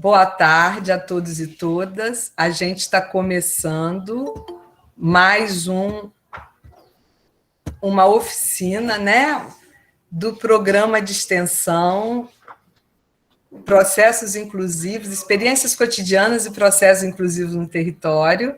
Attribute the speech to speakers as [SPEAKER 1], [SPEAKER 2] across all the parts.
[SPEAKER 1] Boa tarde a todos e todas. A gente está começando mais uma oficina, né, do programa de extensão Processos Inclusivos, Experiências Cotidianas e Processos Inclusivos no Território,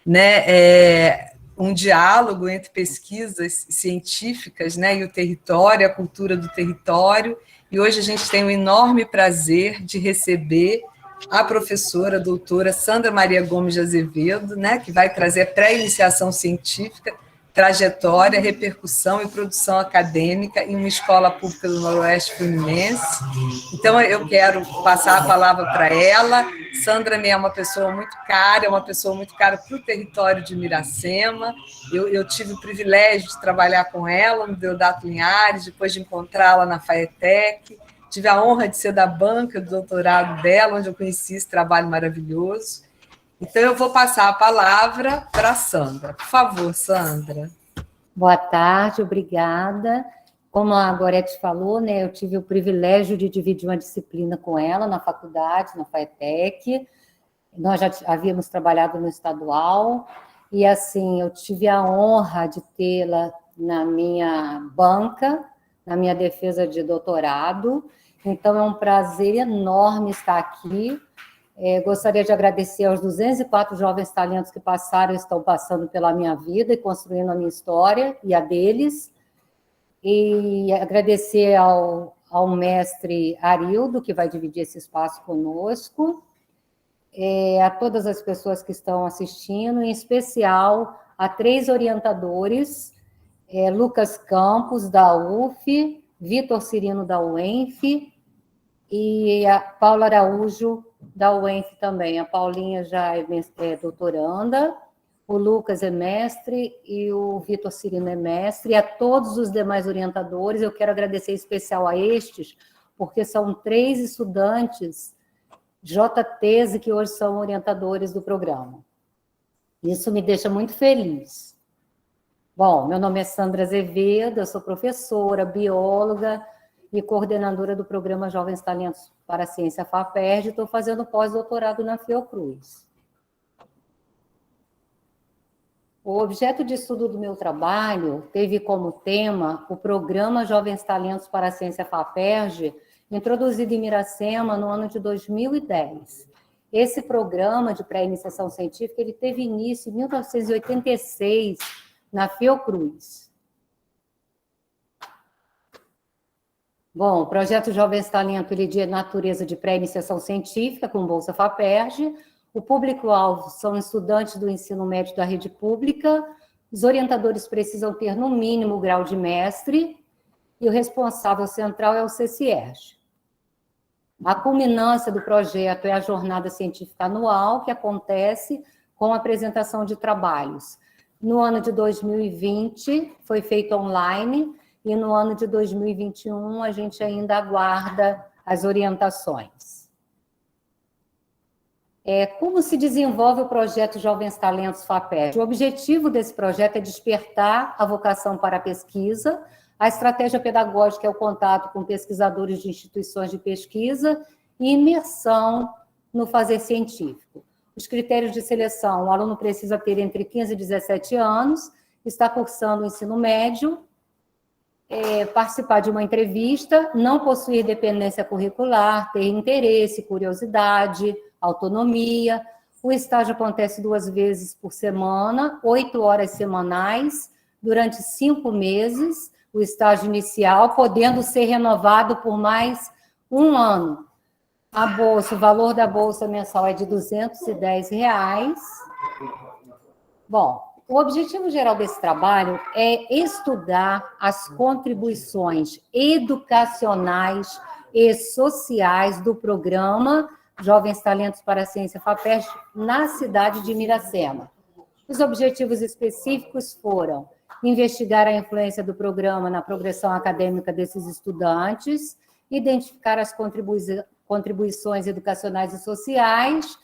[SPEAKER 1] né, um diálogo entre pesquisas científicas, né, e o território, a cultura do território. E hoje a gente tem o enorme prazer de receber a professora, a doutora Sandra Maria Gomes de Azevedo, né, que vai trazer pré-iniciação científica, trajetória, repercussão e produção acadêmica em uma escola pública do Noroeste Fluminense. Então, eu quero passar a palavra para ela. Sandra é uma pessoa muito cara, é uma pessoa muito cara para o território de Miracema. Eu tive o privilégio de trabalhar com ela no Deodato Linhares, depois de encontrá-la na FAETEC. Tive a honra de ser da banca do doutorado dela, onde eu conheci esse trabalho maravilhoso. Então, eu vou passar a palavra para a Sandra. Por favor, Sandra.
[SPEAKER 2] Boa tarde, obrigada. Como a Gorete falou, né, eu tive o privilégio de dividir uma disciplina com ela na faculdade, na FAETEC. Nós já havíamos trabalhado no estadual, e assim, eu tive a honra de tê-la na minha banca, na minha defesa de doutorado. Então, é um prazer enorme estar aqui. Gostaria de agradecer aos 204 jovens talentos que passaram e estão passando pela minha vida e construindo a minha história e a deles. E agradecer ao mestre Arildo, que vai dividir esse espaço conosco, a todas as pessoas que estão assistindo, em especial a 3 orientadores, Lucas Campos, da UF, Vitor Cirino, da UENF, e a Paula Araújo, da UENF também. A Paulinha já é doutoranda, o Lucas é mestre e o Vitor Cirino é mestre, e a todos os demais orientadores. Eu quero agradecer em especial a estes, porque são 3 estudantes JTs que hoje são orientadores do programa. Isso me deixa muito feliz. Bom, meu nome é Sandra Azevedo, eu sou professora, bióloga e coordenadora do programa Jovens Talentos para a Ciência FAPERJ, estou fazendo pós-doutorado na Fiocruz. O objeto de estudo do meu trabalho teve como tema o programa Jovens Talentos para a Ciência FAPERJ, introduzido em Miracema no ano de 2010. Esse programa de pré-iniciação científica ele teve início em 1986, na Fiocruz. Bom, o projeto Jovens Talento ele é de natureza de pré-iniciação científica, com Bolsa FAPERJ. O público-alvo são estudantes do ensino médio da rede pública. Os orientadores precisam ter, no mínimo, o grau de mestre, e o responsável central é o CCERJ. A culminância do projeto é a jornada científica anual, que acontece com a apresentação de trabalhos. No ano de 2020, foi feito online, e no ano de 2021, a gente ainda aguarda as orientações. Como se desenvolve o projeto Jovens Talentos FAPERJ? O objetivo desse projeto é despertar a vocação para a pesquisa. A estratégia pedagógica é o contato com pesquisadores de instituições de pesquisa e imersão no fazer científico. Os critérios de seleção: o aluno precisa ter entre 15 e 17 anos, estar cursando o ensino médio, participar de uma entrevista, não possuir dependência curricular, ter interesse, curiosidade, autonomia. O estágio acontece 2 vezes por semana, 8 horas semanais, durante 5 meses, o estágio inicial, podendo ser renovado por mais 1 ano. A bolsa, o valor da bolsa mensal é de R$ 210. Bom, o objetivo geral desse trabalho é estudar as contribuições educacionais e sociais do programa Jovens Talentos para a Ciência FAPERJ na cidade de Miracema. Os objetivos específicos foram investigar a influência do programa na progressão acadêmica desses estudantes, identificar as contribuições educacionais e sociais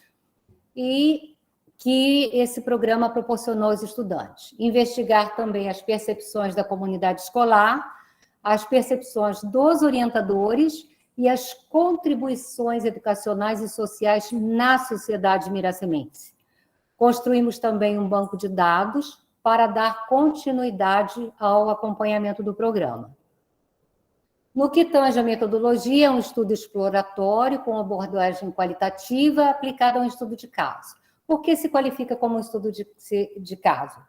[SPEAKER 2] e que esse programa proporcionou aos estudantes. Investigar também as percepções da comunidade escolar, as percepções dos orientadores e as contribuições educacionais e sociais na sociedade miracemense. Construímos também um banco de dados para dar continuidade ao acompanhamento do programa. No que tange a metodologia, é um estudo exploratório com abordagem qualitativa aplicada a um estudo de caso. Por que se qualifica como um estudo de caso?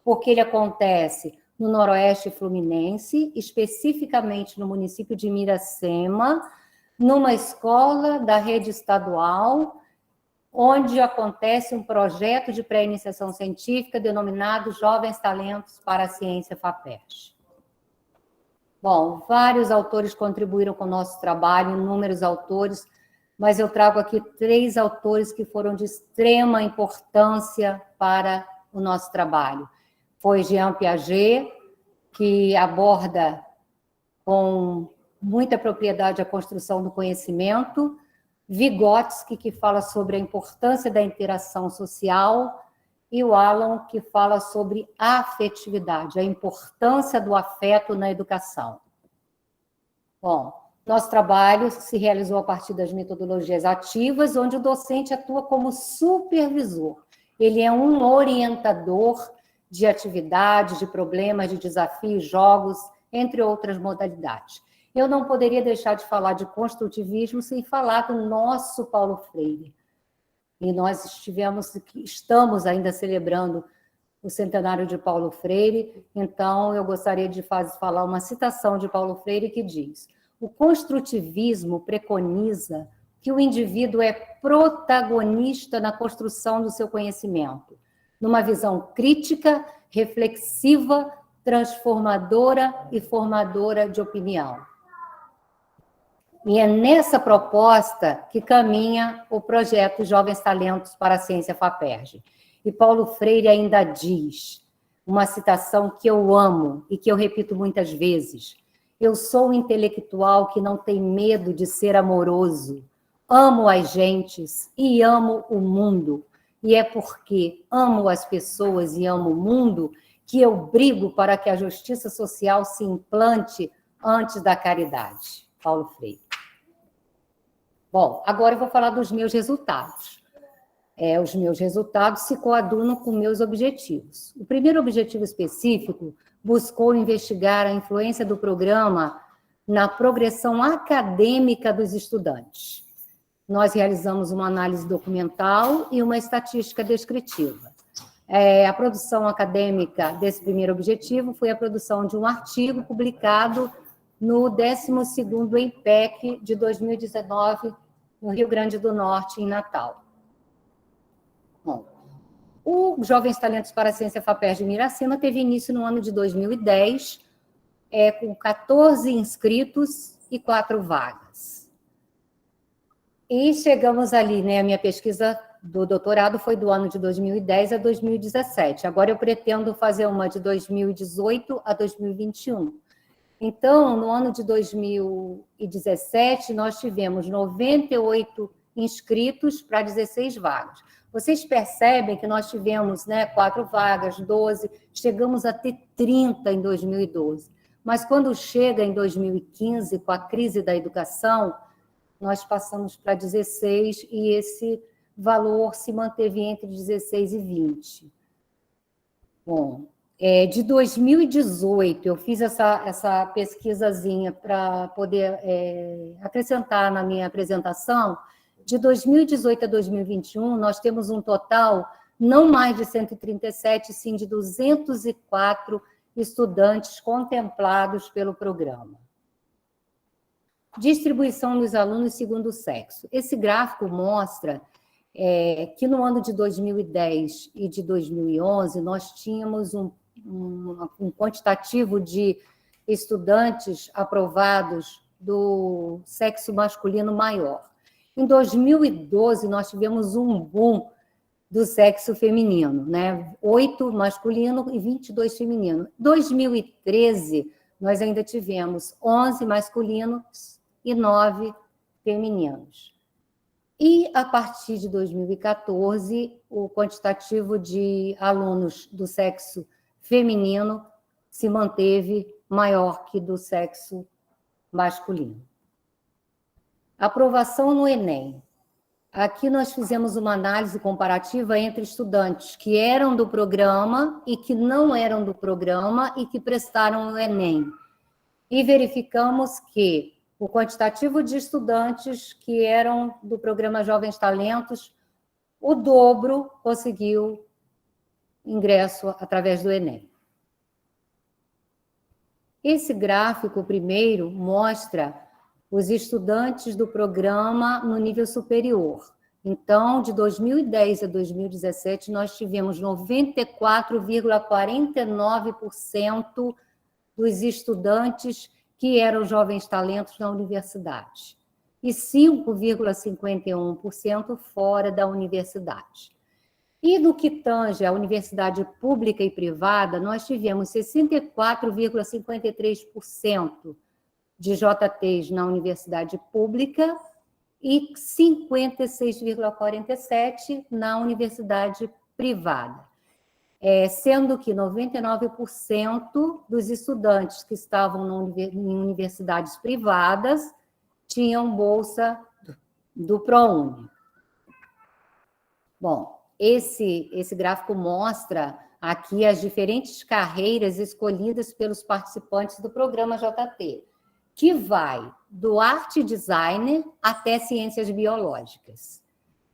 [SPEAKER 2] Porque ele acontece no Noroeste Fluminense, especificamente no município de Miracema, numa escola da rede estadual, onde acontece um projeto de pré-iniciação científica denominado Jovens Talentos para a Ciência FAPERJ. Bom, vários autores contribuíram com o nosso trabalho, inúmeros autores, mas eu trago aqui 3 autores que foram de extrema importância para o nosso trabalho. Foi Jean Piaget, que aborda com muita propriedade a construção do conhecimento, Vygotsky, que fala sobre a importância da interação social, e o Alan, que fala sobre a afetividade, a importância do afeto na educação. Bom, nosso trabalho se realizou a partir das metodologias ativas, onde o docente atua como supervisor. Ele é um orientador de atividades, de problemas, de desafios, jogos, entre outras modalidades. Eu não poderia deixar de falar de construtivismo sem falar do nosso Paulo Freire. E nós estamos ainda celebrando o centenário de Paulo Freire, então eu gostaria de falar uma citação de Paulo Freire que diz: o construtivismo preconiza que o indivíduo é protagonista na construção do seu conhecimento, numa visão crítica, reflexiva, transformadora e formadora de opinião. E é nessa proposta que caminha o projeto Jovens Talentos para a Ciência FAPERJ. E Paulo Freire ainda diz, uma citação que eu amo e que eu repito muitas vezes: eu sou um intelectual que não tem medo de ser amoroso, amo as gentes e amo o mundo. E é porque amo as pessoas e amo o mundo que eu brigo para que a justiça social se implante antes da caridade. Paulo Freire. Bom, agora eu vou falar dos meus resultados. Os meus resultados se coadunam com meus objetivos. O primeiro objetivo específico buscou investigar a influência do programa na progressão acadêmica dos estudantes. Nós realizamos uma análise documental e uma estatística descritiva. A produção acadêmica desse primeiro objetivo foi a produção de um artigo publicado no 12º EMPEC de 2019, no Rio Grande do Norte, em Natal. Bom, o Jovens Talentos para a Ciência FAPERJ de Miracema teve início no ano de 2010, com 14 inscritos e 4 vagas. E chegamos ali, né? A minha pesquisa do doutorado foi do ano de 2010 a 2017. Agora eu pretendo fazer uma de 2018 a 2021. Então, no ano de 2017, nós tivemos 98 inscritos para 16 vagas. Vocês percebem que nós tivemos, né, 4 vagas, 12, chegamos a ter 30 em 2012. Mas quando chega em 2015, com a crise da educação, nós passamos para 16 e esse valor se manteve entre 16 e 20. Bom, de 2018, eu fiz essa pesquisazinha para poder acrescentar na minha apresentação. De 2018 a 2021, nós temos um total, não mais de 137, sim de 204 estudantes contemplados pelo programa. Distribuição dos alunos segundo o sexo. Esse gráfico mostra que no ano de 2010 e de 2011, nós tínhamos um quantitativo de estudantes aprovados do sexo masculino maior. Em 2012, nós tivemos um boom do sexo feminino, né? 8 masculino e 22 feminino. Em 2013, nós ainda tivemos 11 masculinos e 9 femininos. E, a partir de 2014, o quantitativo de alunos do sexo feminino se manteve maior que do sexo masculino. Aprovação no Enem. Aqui nós fizemos uma análise comparativa entre estudantes que eram do programa e que não eram do programa e que prestaram o Enem. E verificamos que o quantitativo de estudantes que eram do programa Jovens Talentos, o dobro conseguiu ingresso através do Enem. Esse gráfico primeiro mostra os estudantes do programa no nível superior. Então, de 2010 a 2017, nós tivemos 94,49% dos estudantes que eram jovens talentos na universidade e 5,51% fora da universidade. E no que tange à universidade pública e privada, nós tivemos 64,53% de JTs na universidade pública e 56,47% na universidade privada. Sendo que 99% dos estudantes que estavam em universidades privadas tinham bolsa do ProUni. Bom, esse gráfico mostra aqui as diferentes carreiras escolhidas pelos participantes do programa JT, que vai do arte designer até ciências biológicas,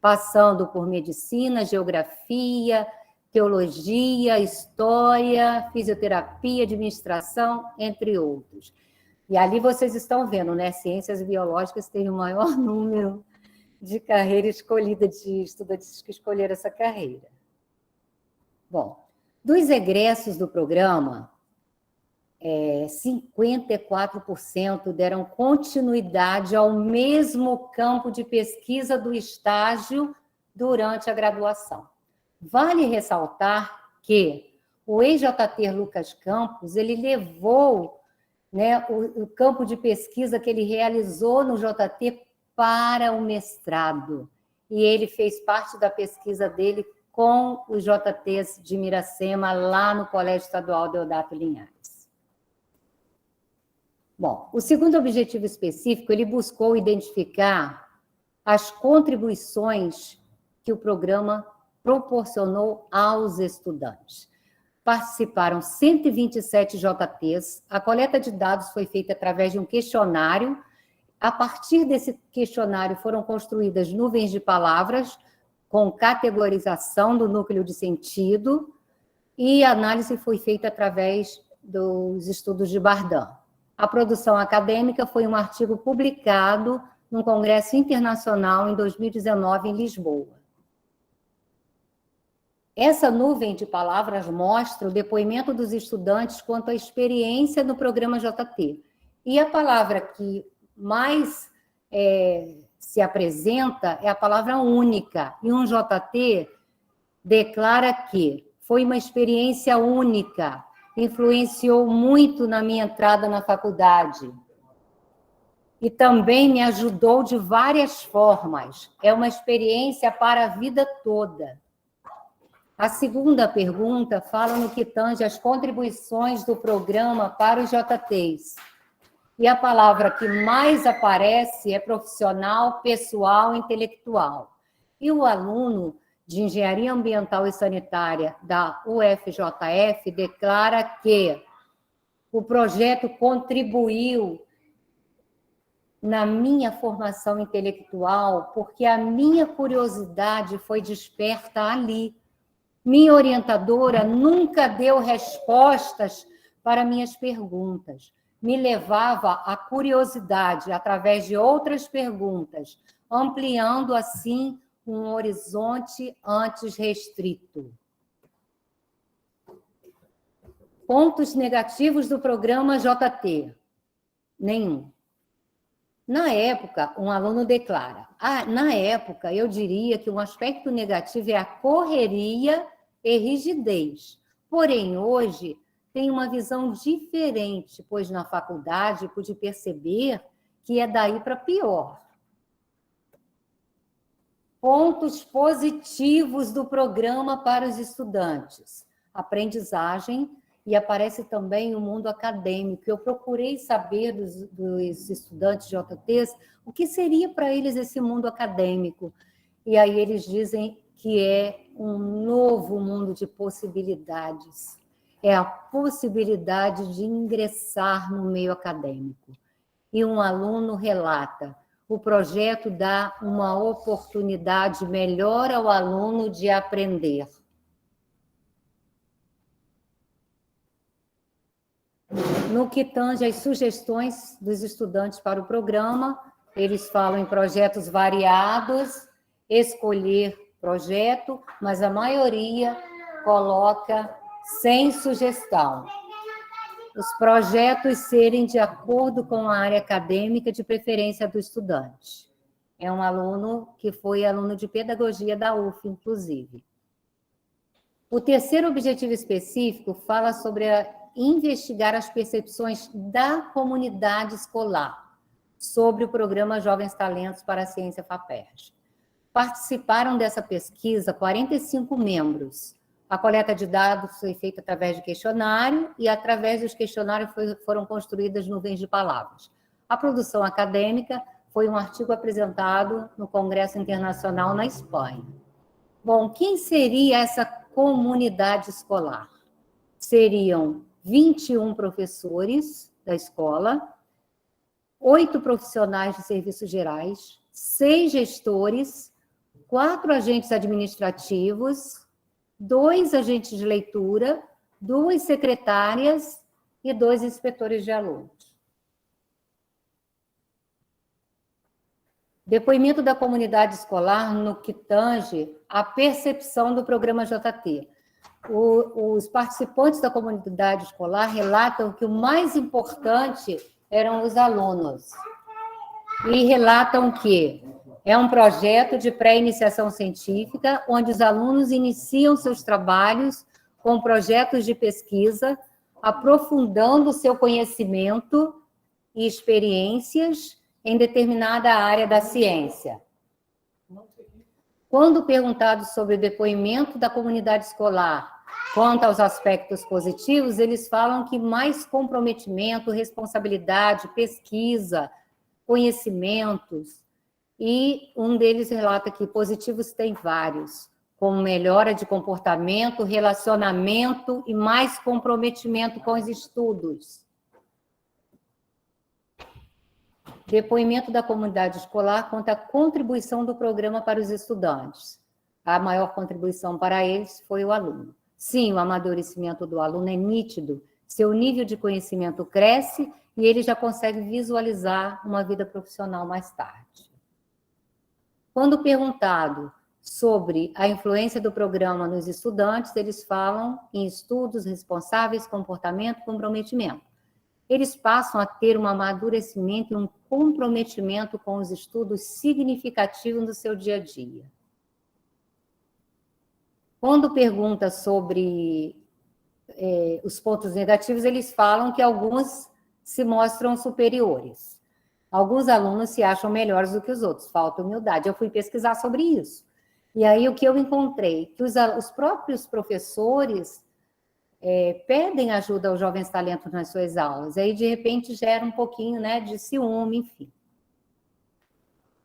[SPEAKER 2] passando por medicina, geografia, teologia, história, fisioterapia, administração, entre outros. E ali vocês estão vendo, né? Ciências biológicas tem o maior número de carreira escolhida, de estudantes que escolheram essa carreira. Bom, dos egressos do programa, 54% deram continuidade ao mesmo campo de pesquisa do estágio durante a graduação. Vale ressaltar que o ex-JT Lucas Campos, ele levou, né, o campo de pesquisa que ele realizou no JT para o mestrado. E ele fez parte da pesquisa dele com os JTs de Miracema, lá no Colégio Estadual Deodato Linhares. Bom, o segundo objetivo específico, ele buscou identificar as contribuições que o programa proporcionou aos estudantes. Participaram 127 JTs, a coleta de dados foi feita através de um questionário. A partir desse questionário foram construídas nuvens de palavras com categorização do núcleo de sentido e a análise foi feita através dos estudos de Bardan. A produção acadêmica foi um artigo publicado num congresso internacional em 2019 em Lisboa. Essa nuvem de palavras mostra o depoimento dos estudantes quanto à experiência no programa JT. E a palavra que mais se apresenta é a palavra única. E um JT declara que foi uma experiência única, influenciou muito na minha entrada na faculdade. E também me ajudou de várias formas. É uma experiência para a vida toda. A segunda pergunta fala no que tange as contribuições do programa para os JTs. E a palavra que mais aparece é profissional, pessoal, intelectual. E o aluno de Engenharia Ambiental e Sanitária da UFJF declara que o projeto contribuiu na minha formação intelectual porque a minha curiosidade foi desperta ali. Minha orientadora nunca deu respostas para minhas perguntas. Me levava à curiosidade através de outras perguntas, ampliando assim um horizonte antes restrito. Pontos negativos do programa JT? Nenhum. Na época, um aluno declara, na época, eu diria que um aspecto negativo é a correria e rigidez. Porém, hoje, tenho uma visão diferente, pois na faculdade pude perceber que é daí para pior. Pontos positivos do programa para os estudantes. Aprendizagem e aparece também o mundo acadêmico. Eu procurei saber dos estudantes de JTs o que seria para eles esse mundo acadêmico. E aí eles dizem que é um novo mundo de possibilidades. É a possibilidade de ingressar no meio acadêmico. E um aluno relata: o projeto dá uma oportunidade melhor ao aluno de aprender. No que tange às sugestões dos estudantes para o programa, eles falam em projetos variados, escolher projeto, mas a maioria coloca sem sugestão. Os projetos serem de acordo com a área acadêmica de preferência do estudante. É um aluno que foi aluno de pedagogia da UF, inclusive. O terceiro objetivo específico fala sobre investigar as percepções da comunidade escolar sobre o programa Jovens Talentos para a Ciência FAPERJ. Participaram dessa pesquisa 45 membros. A coleta de dados foi feita através de questionário e, através dos questionários, foram construídas nuvens de palavras. A produção acadêmica foi um artigo apresentado no Congresso Internacional na Espanha. Bom, quem seria essa comunidade escolar? Seriam 21 professores da escola, 8 profissionais de serviços gerais, 6 gestores, 4 agentes administrativos, 2 agentes de leitura, 2 secretárias e 2 inspetores de alunos. Depoimento da comunidade escolar no que tange à percepção do programa JT. Os participantes da comunidade escolar relatam que o mais importante eram os alunos. E relatam que é um projeto de pré-iniciação científica, onde os alunos iniciam seus trabalhos com projetos de pesquisa, aprofundando seu conhecimento e experiências em determinada área da ciência. Quando perguntado sobre o depoimento da comunidade escolar quanto aos aspectos positivos, eles falam que mais comprometimento, responsabilidade, pesquisa, conhecimentos, e um deles relata que positivos tem vários, como melhora de comportamento, relacionamento e mais comprometimento com os estudos. Depoimento da comunidade escolar quanto à contribuição do programa para os estudantes. A maior contribuição para eles foi o aluno. Sim, o amadurecimento do aluno é nítido, seu nível de conhecimento cresce e ele já consegue visualizar uma vida profissional mais tarde. Quando perguntado sobre a influência do programa nos estudantes, eles falam em estudos responsáveis, comportamento e comprometimento. Eles passam a ter um amadurecimento e um comprometimento com os estudos significativos no seu dia a dia. Quando pergunta sobre os pontos negativos, eles falam que alguns se mostram superiores. Alguns alunos se acham melhores do que os outros, falta humildade. Eu fui pesquisar sobre isso. E aí o que eu encontrei? Que os próprios professores pedem ajuda aos jovens talentos nas suas aulas. Aí, de repente, gera um pouquinho, né, de ciúme, enfim.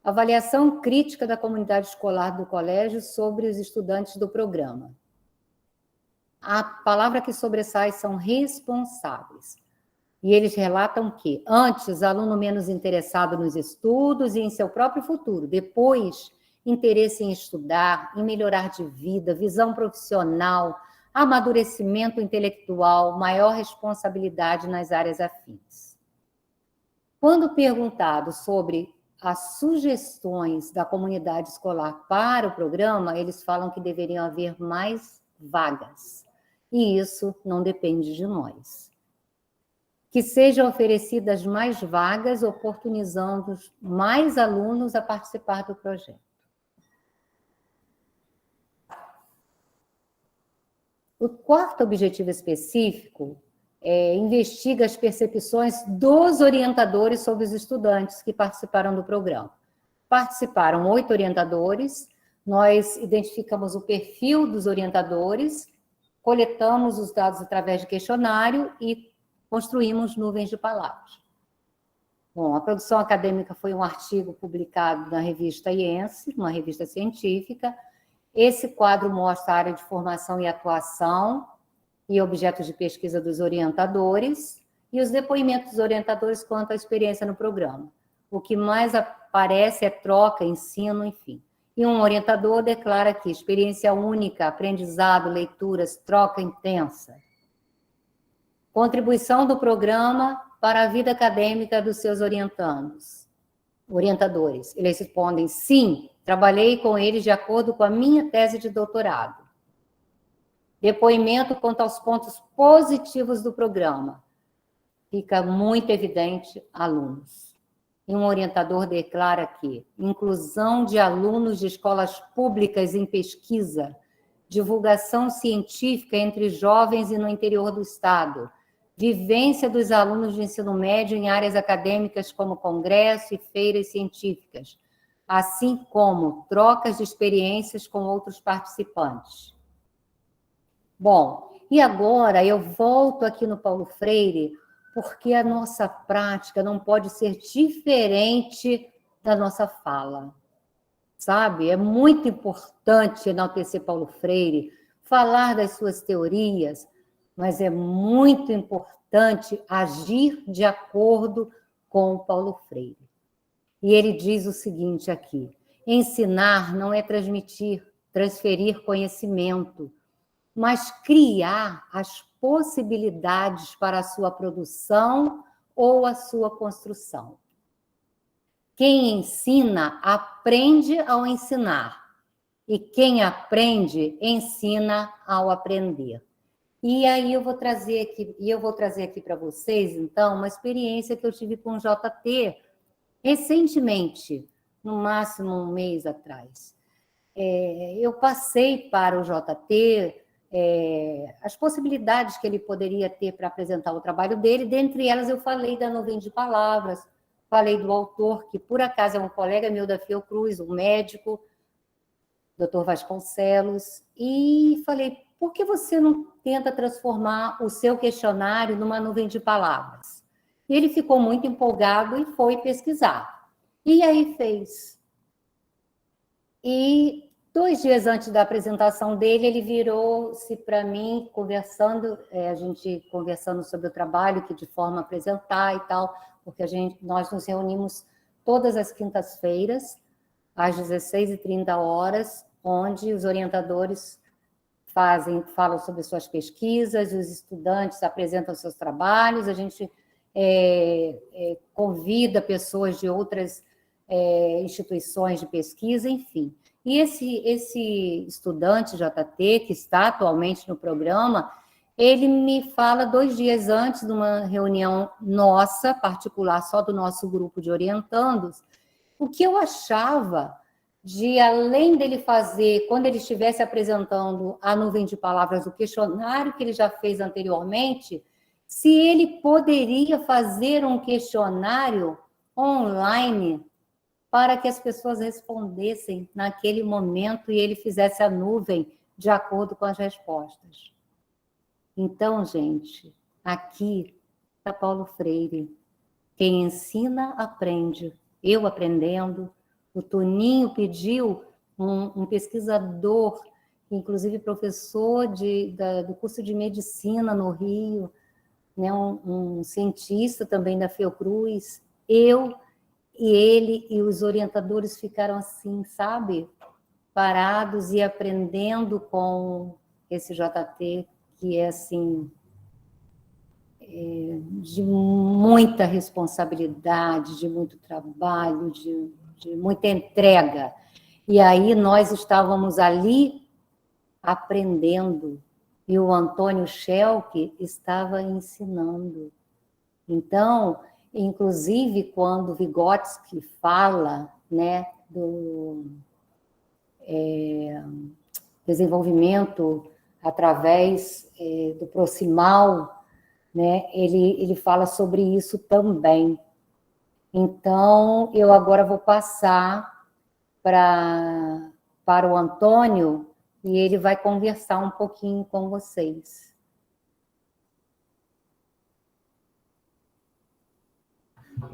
[SPEAKER 2] Avaliação crítica da comunidade escolar do colégio sobre os estudantes do programa. A palavra que sobressai são responsáveis. E eles relatam que, antes, aluno menos interessado nos estudos e em seu próprio futuro. Depois, interesse em estudar, em melhorar de vida, visão profissional, amadurecimento intelectual, maior responsabilidade nas áreas afins. Quando perguntado sobre as sugestões da comunidade escolar para o programa, eles falam que deveriam haver mais vagas. E isso não depende de nós. Que sejam oferecidas mais vagas, oportunizando mais alunos a participar do projeto. O quarto objetivo específico investiga as percepções dos orientadores sobre os estudantes que participaram do programa. Participaram 8 orientadores, nós identificamos o perfil dos orientadores coletamos os dados através de questionário e construímos nuvens de palavras. Bom, a produção acadêmica foi um artigo publicado na revista IENSE, uma revista científica. Esse quadro mostra a área de formação e atuação e objetos de pesquisa dos orientadores e os depoimentos dos orientadores quanto à experiência no programa. O que mais aparece é troca, ensino, enfim. E um orientador declara aqui, experiência única, aprendizado, leituras, troca intensa. Contribuição do programa para a vida acadêmica dos seus orientadores. Eles respondem, sim, trabalhei com eles de acordo com a minha tese de doutorado. Depoimento quanto aos pontos positivos do programa. Fica muito evidente, alunos. E um orientador declara que inclusão de alunos de escolas públicas em pesquisa, divulgação científica entre jovens e no interior do Estado, vivência dos alunos de ensino médio em áreas acadêmicas como congresso e feiras científicas, assim como trocas de experiências com outros participantes. Bom, e agora eu volto aqui no Paulo Freire, porque a nossa prática não pode ser diferente da nossa fala, sabe? É muito importante enaltecer Paulo Freire, falar das suas teorias, mas é muito importante agir de acordo com Paulo Freire. E ele diz o seguinte aqui, ensinar não é transferir conhecimento, mas criar as possibilidades para a sua produção ou a sua construção. Quem ensina, aprende ao ensinar, e quem aprende, ensina ao aprender. E aí eu vou trazer aqui para vocês, então, uma experiência que eu tive com o JT recentemente, no máximo um mês atrás. Eu passei para o JT as possibilidades que ele poderia ter para apresentar o trabalho dele, dentre elas eu falei da nuvem de palavras, falei do autor, que por acaso é um colega meu da Fiocruz, um médico, Dr. Vasconcelos, e falei, por que você não tenta transformar o seu questionário numa nuvem de palavras? E ele ficou muito empolgado e foi pesquisar. E aí fez. E 2 dias antes da apresentação dele, ele virou-se para mim, conversando, a gente conversando sobre o trabalho, que de forma apresentar e tal, porque nós nos reunimos todas as quintas-feiras, às 16h30, onde os orientadores falam sobre suas pesquisas, os estudantes apresentam seus trabalhos, a gente convida pessoas de outras instituições de pesquisa, enfim. E esse estudante JT, que está atualmente no programa, ele me fala 2 dias antes de uma reunião nossa, particular, só do nosso grupo de orientandos, o que eu achava de, além dele fazer, quando ele estivesse apresentando a nuvem de palavras, o questionário que ele já fez anteriormente, se ele poderia fazer um questionário online para que as pessoas respondessem naquele momento e ele fizesse a nuvem de acordo com as respostas. Então, gente, aqui está Paulo Freire. Quem ensina, aprende. Eu aprendendo. O Toninho pediu um pesquisador, inclusive professor do curso de medicina no Rio, né, um cientista também da Fiocruz. Eu e ele e os orientadores ficaram assim, sabe? Parados e aprendendo com esse JT, que é assim, de muita responsabilidade, de muito trabalho, de muita entrega. E aí nós estávamos ali aprendendo, e o Antônio Schelke estava ensinando. Então, inclusive, quando Vygotsky fala, né, do desenvolvimento através do proximal, né, ele fala sobre isso também. Então, eu agora vou passar para o Antônio, e ele vai conversar um pouquinho com vocês.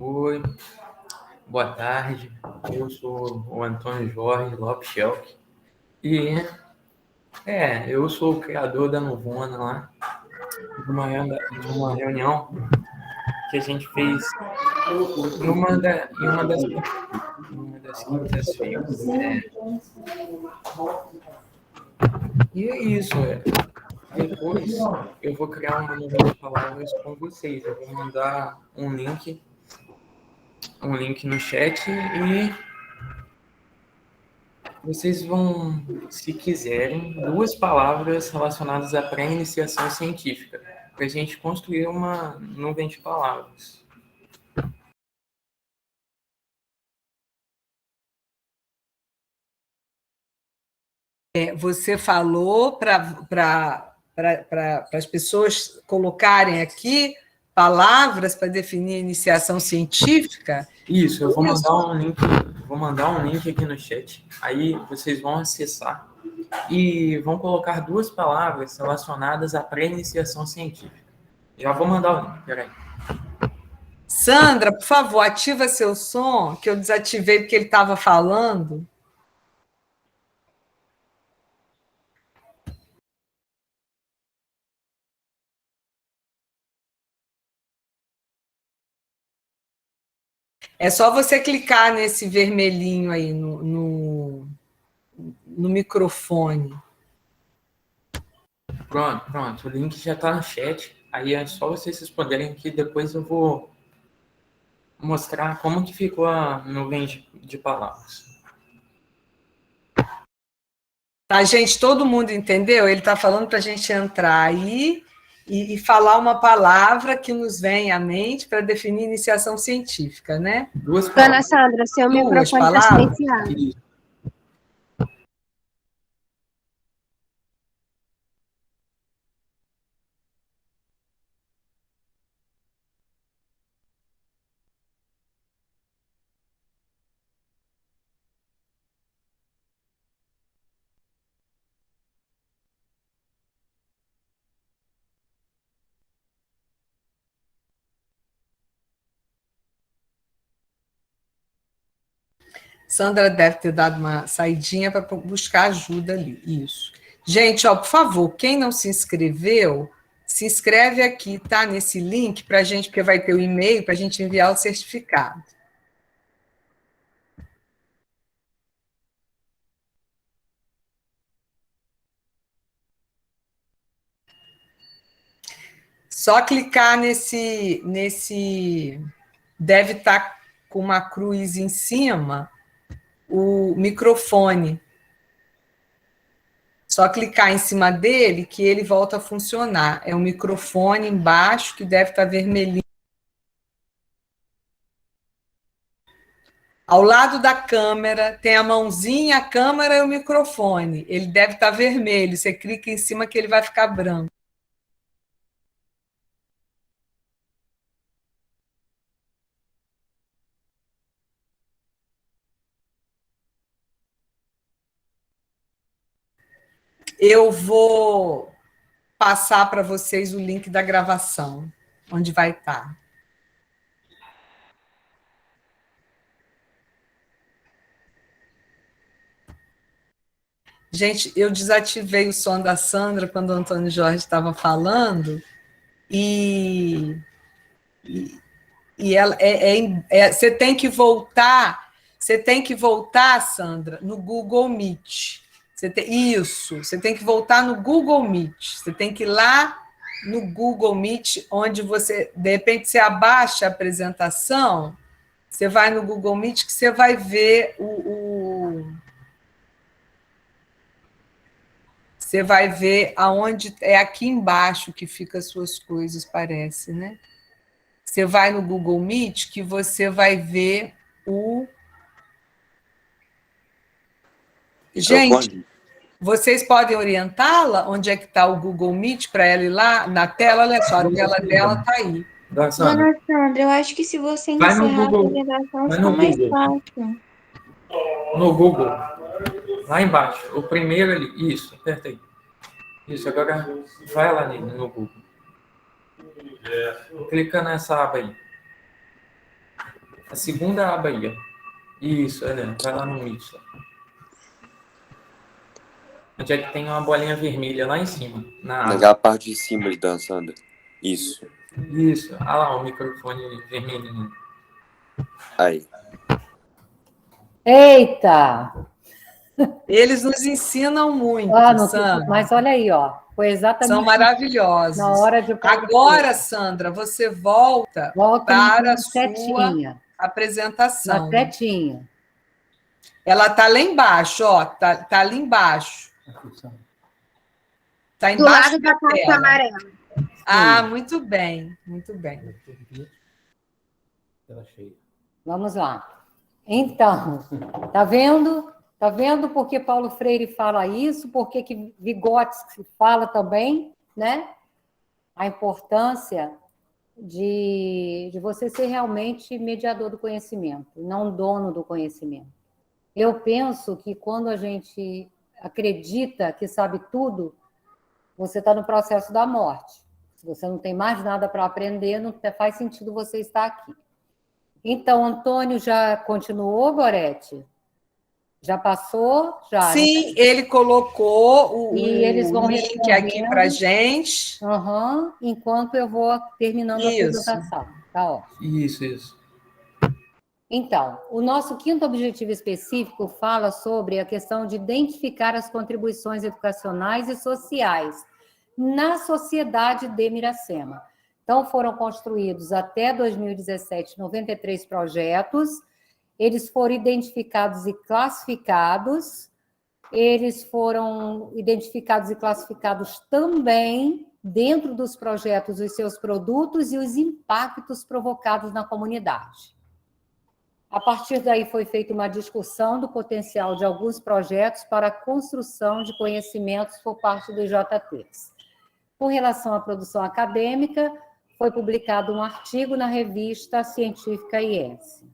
[SPEAKER 3] Oi, boa tarde. Eu sou o Antônio Jorge Lopes Schelk e eu sou o criador da Novona lá, de uma reunião que a gente fez em uma das quintas-feiras. E é isso. Depois eu vou criar uma nuvem de palavras com vocês. Eu vou mandar um link no chat e vocês vão, se quiserem, 2 palavras relacionadas à pré-iniciação científica, para a gente construir uma nuvem de palavras.
[SPEAKER 1] Você falou para as pessoas colocarem aqui palavras para definir iniciação científica?
[SPEAKER 3] Isso, eu vou mandar um link aqui no chat. Aí vocês vão acessar e vão colocar 2 palavras relacionadas à pré-iniciação científica. Já vou mandar o link, peraí.
[SPEAKER 1] Sandra, por favor, ativa seu som, que eu desativei porque ele estava falando. É só você clicar nesse vermelhinho aí no microfone.
[SPEAKER 3] Pronto. O link já está no chat. Aí é só vocês responderem que depois eu vou mostrar como que ficou a nuvem de palavras.
[SPEAKER 1] Tá, gente? Todo mundo entendeu? Ele está falando para a gente entrar aí e falar uma palavra que nos vem à mente para definir iniciação científica, né?
[SPEAKER 3] 2 palavras.
[SPEAKER 4] Dona Sandra, seu microfone está silenciado.
[SPEAKER 3] Isso.
[SPEAKER 1] Sandra deve ter dado uma saidinha para buscar ajuda ali. Isso. Gente, ó, por favor, quem não se inscreveu, se inscreve aqui, tá? Nesse link para a gente, porque vai ter o e-mail para a gente enviar o certificado. Só clicar nesse deve estar com uma cruz em cima, o microfone. Só clicar em cima dele que ele volta a funcionar. É o microfone embaixo que deve estar vermelhinho. Ao lado da câmera tem a mãozinha, a câmera e o microfone. Ele deve estar vermelho. Você clica em cima que ele vai ficar branco. Eu vou passar para vocês o link da gravação, onde vai estar. Gente, eu desativei o som da Sandra quando o Antônio Jorge estava falando, e ela você tem que voltar, Sandra, no Google Meet. Você tem que voltar no Google Meet. Você tem que ir lá no Google Meet, onde você, de repente, você abaixa a apresentação, você vai no Google Meet que você vai ver você vai ver aonde é aqui embaixo que fica as suas coisas, parece, né? Você vai no Google Meet que você vai ver o... Gente, vocês podem orientá-la? Onde é que está o Google Meet para ela ir lá? Na tela, olha só, a tela dela está aí.
[SPEAKER 4] Dona Sandra, eu acho que se você encerrar a apresentação, fica mais fácil.
[SPEAKER 3] No Google. Lá embaixo, o primeiro ali. Isso, aperta aí. Isso, agora vai lá no Google. Clica nessa aba aí. A segunda aba aí, ó. Isso, vai lá no Meet. Onde é que tem uma bolinha vermelha lá em cima?
[SPEAKER 5] Naquela parte de cima de dançando. Isso.
[SPEAKER 3] Isso. Olha lá o microfone vermelho.
[SPEAKER 5] Aí.
[SPEAKER 2] Eita!
[SPEAKER 1] Eles nos ensinam muito, Sandra.
[SPEAKER 2] Mas olha aí, ó. Foi exatamente
[SPEAKER 1] São maravilhosos.
[SPEAKER 2] na hora de...
[SPEAKER 1] Agora, Sandra, você volta para a sua
[SPEAKER 2] setinha.
[SPEAKER 1] apresentação.
[SPEAKER 2] Na setinha.
[SPEAKER 1] Ela está lá embaixo, ó. Tá ali embaixo. Está
[SPEAKER 4] Do
[SPEAKER 1] embaixo
[SPEAKER 4] lado da caixa amarela.
[SPEAKER 1] Ah, muito bem, muito bem.
[SPEAKER 2] Vamos lá. Então, tá vendo? Tá vendo por que Paulo Freire fala isso? Por que Vygotsky fala também, né? A importância de você ser realmente mediador do conhecimento, não dono do conhecimento. Eu penso que quando a gente acredita que sabe tudo, você está no processo da morte. Se você não tem mais nada para aprender, não faz sentido você estar aqui. Então, Antônio já continuou, Gorete? Já passou? Já.
[SPEAKER 1] Sim, ele colocou
[SPEAKER 2] E eles vão
[SPEAKER 1] link aqui para a gente.
[SPEAKER 2] Enquanto eu vou terminando a apresentação. Tá ótimo.
[SPEAKER 3] Isso.
[SPEAKER 2] Então, o nosso quinto objetivo específico fala sobre a questão de identificar as contribuições educacionais e sociais na sociedade de Miracema. Então, foram construídos até 2017 93 projetos, eles foram identificados e classificados, eles foram identificados e classificados também dentro dos projetos, os seus produtos e os impactos provocados na comunidade. A partir daí foi feita uma discussão do potencial de alguns projetos para a construção de conhecimentos por parte dos JTs. Com relação à produção acadêmica, foi publicado um artigo na revista científica IES.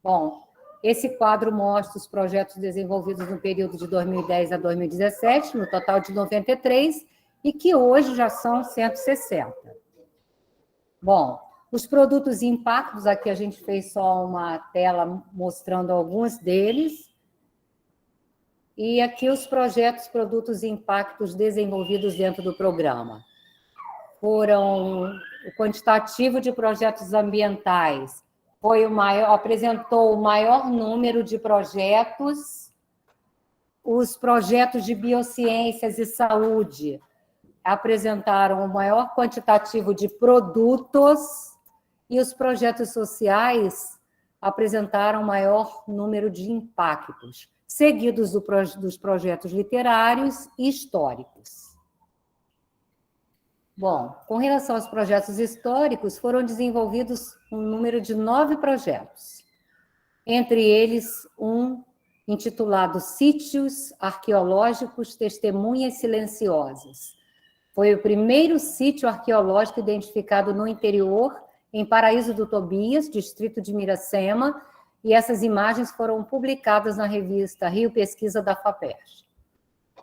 [SPEAKER 2] Bom, esse quadro mostra os projetos desenvolvidos no período de 2010 a 2017, no total de 93, e que hoje já são 160. Bom, os produtos e impactos, aqui a gente fez só uma tela mostrando alguns deles. E aqui os projetos, produtos e impactos desenvolvidos dentro do programa. Foram o quantitativo de projetos ambientais, apresentou o maior número de projetos, os projetos de biociências e saúde apresentaram o maior quantitativo de produtos e os projetos sociais apresentaram o maior número de impactos, seguidos dos projetos literários e históricos. Bom, com relação aos projetos históricos, foram desenvolvidos um número de 9 projetos, entre eles um intitulado Sítios Arqueológicos Testemunhas Silenciosas. Foi o primeiro sítio arqueológico identificado no interior, em Paraíso do Tobias, distrito de Miracema, e essas imagens foram publicadas na revista Rio Pesquisa da FAPERJ.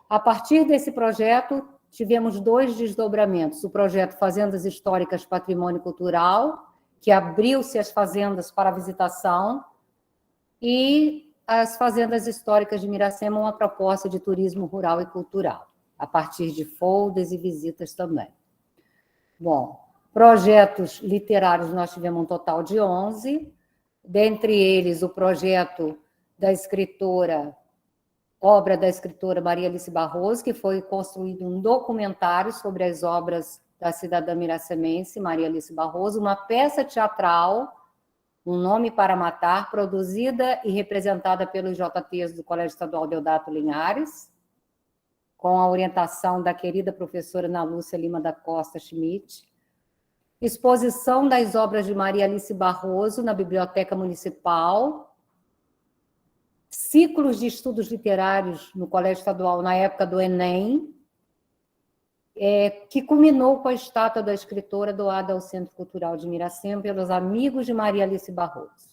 [SPEAKER 2] A partir desse projeto, tivemos 2 desdobramentos. O projeto Fazendas Históricas Patrimônio Cultural, que abriu-se as fazendas para visitação, e as Fazendas Históricas de Miracema, uma proposta de turismo rural e cultural, a partir de foldas e visitas também. Bom, projetos literários nós tivemos um total de 11, dentre eles o projeto obra da escritora Maria Alice Barroso, que foi construído um documentário sobre as obras da cidadã miracemense, Maria Alice Barroso, uma peça teatral, Um Nome para Matar, produzida e representada pelos JTs do Colégio Estadual Deodato Linhares, com a orientação da querida professora Ana Lúcia Lima da Costa Schmidt. Exposição das obras de Maria Alice Barroso na Biblioteca Municipal. Ciclos de estudos literários no Colégio Estadual na época do Enem, que culminou com a estátua da escritora doada ao Centro Cultural de Miracema pelos amigos de Maria Alice Barroso.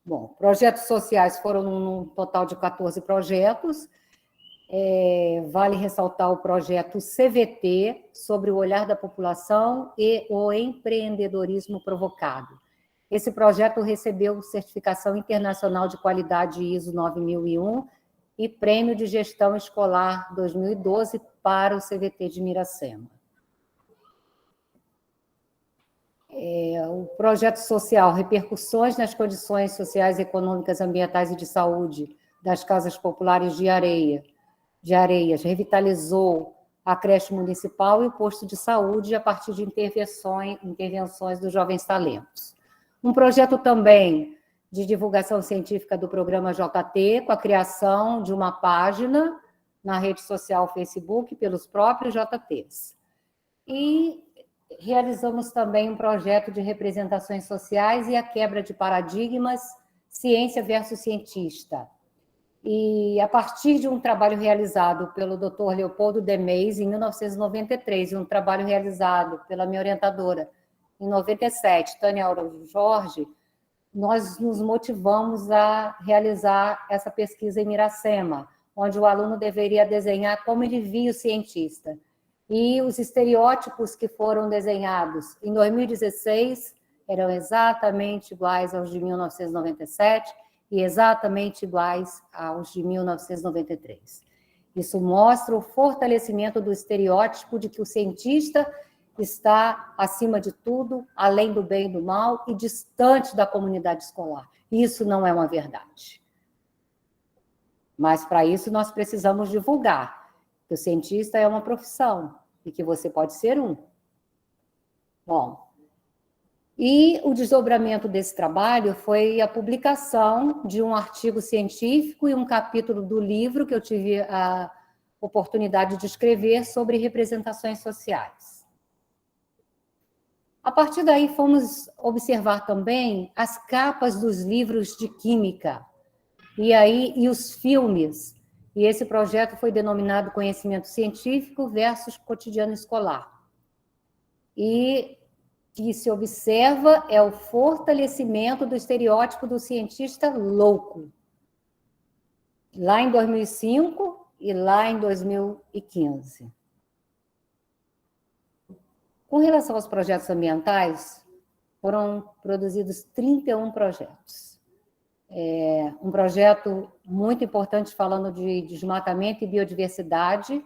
[SPEAKER 2] Bom, projetos sociais foram um total de 14 projetos. Vale ressaltar o projeto CVT, sobre o olhar da população e o empreendedorismo provocado. Esse projeto recebeu certificação internacional de qualidade ISO 9001 e Prêmio de Gestão Escolar 2012 para o CVT de Miracema. O projeto social, repercussões nas condições sociais, econômicas, ambientais e de saúde das casas populares de Areias, revitalizou a creche municipal e o posto de saúde a partir de intervenções dos Jovens Talentos. Um projeto também de divulgação científica do programa JT, com a criação de uma página na rede social Facebook pelos próprios JTs. E realizamos também um projeto de representações sociais e a quebra de paradigmas, ciência versus cientista. E a partir de um trabalho realizado pelo Dr. Leopoldo Demeis, em 1993, e um trabalho realizado pela minha orientadora, em 97, Tânia Aura Jorge, nós nos motivamos a realizar essa pesquisa em Miracema, onde o aluno deveria desenhar como ele via o cientista. E os estereótipos que foram desenhados em 2016 eram exatamente iguais aos de 1997 e exatamente iguais aos de 1993. Isso mostra o fortalecimento do estereótipo de que o cientista está acima de tudo, além do bem e do mal, e distante da comunidade escolar. Isso não é uma verdade. Mas, para isso, nós precisamos divulgar que o cientista é uma profissão e que você pode ser um. Bom, e o desdobramento desse trabalho foi a publicação de um artigo científico e um capítulo do livro que eu tive a oportunidade de escrever sobre representações sociais. A partir daí, fomos observar também as capas dos livros de química e os filmes. E esse projeto foi denominado Conhecimento Científico versus Cotidiano Escolar. E o que se observa é o fortalecimento do estereótipo do cientista louco, lá em 2005 e lá em 2015. Com relação aos projetos ambientais, foram produzidos 31 projetos. Um projeto muito importante falando de desmatamento e biodiversidade,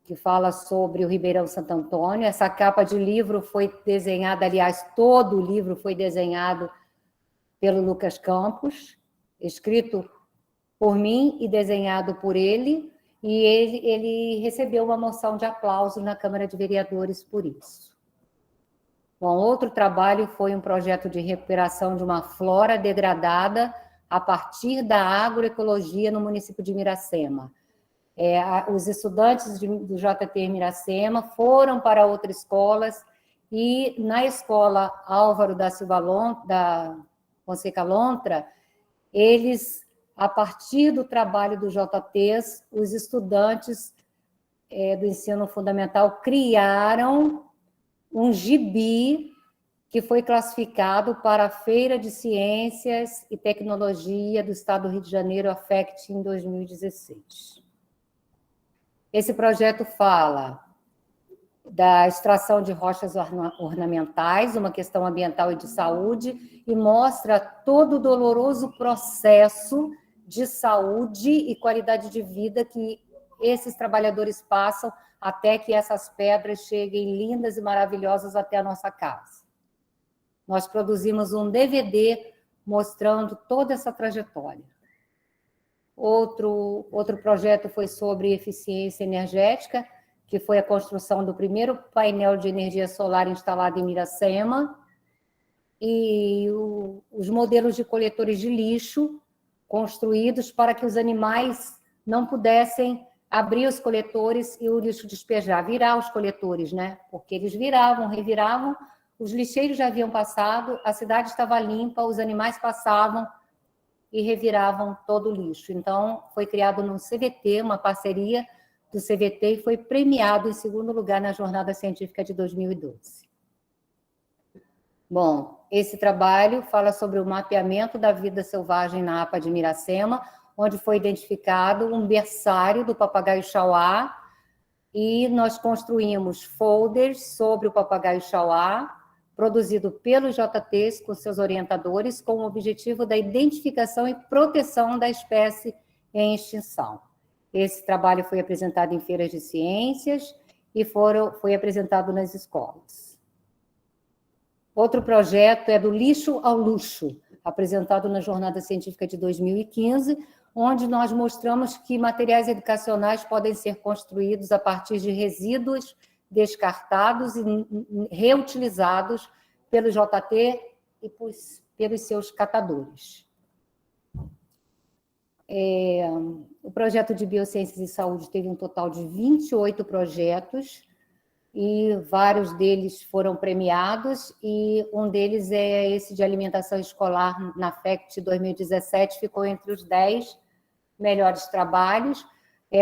[SPEAKER 2] que fala sobre o Ribeirão Santo Antônio. Essa capa de livro foi desenhada, aliás, todo o livro foi desenhado pelo Lucas Campos, escrito por mim e desenhado por ele, e ele recebeu uma moção de aplauso na Câmara de Vereadores por isso. Bom, outro trabalho foi um projeto de recuperação de uma flora degradada a partir da agroecologia no município de Miracema. Os estudantes do JT Miracema foram para outras escolas e na escola Álvaro da Silva da Fonseca Lontra, eles, a partir do trabalho dos JTs, os estudantes do ensino fundamental criaram um gibi que foi classificado para a Feira de Ciências e Tecnologia do Estado do Rio de Janeiro, a FECT, em 2016. Esse projeto fala da extração de rochas ornamentais, uma questão ambiental e de saúde, e mostra todo o doloroso processo de saúde e qualidade de vida que esses trabalhadores passam até que essas pedras cheguem lindas e maravilhosas até a nossa casa. Nós produzimos um DVD mostrando toda essa trajetória. Outro projeto foi sobre eficiência energética, que foi a construção do primeiro painel de energia solar instalado em Miracema, e os modelos de coletores de lixo construídos para que os animais não pudessem abrir os coletores e o lixo despejar, virar os coletores, né? Porque eles viravam, reviravam, os lixeiros já haviam passado, a cidade estava limpa, os animais passavam e reviravam todo o lixo. Então, foi criado no CVT, uma parceria do CVT, e foi premiado em segundo lugar na Jornada Científica de 2012. Bom, esse trabalho fala sobre o mapeamento da vida selvagem na APA de Miracema, onde foi identificado um berçário do papagaio chauá, e nós construímos folders sobre o papagaio chauá, produzido pelos JTs com seus orientadores, com o objetivo da identificação e proteção da espécie em extinção. Esse trabalho foi apresentado em feiras de ciências e foi apresentado nas escolas. Outro projeto é do lixo ao luxo, apresentado na Jornada Científica de 2015, onde nós mostramos que materiais educacionais podem ser construídos a partir de resíduos descartados e reutilizados pelo JT e pelos seus catadores. O projeto de Biociências e Saúde teve um total de 28 projetos, e vários deles foram premiados, e um deles é esse de alimentação escolar na FECT 2017, ficou entre os 10 melhores trabalhos.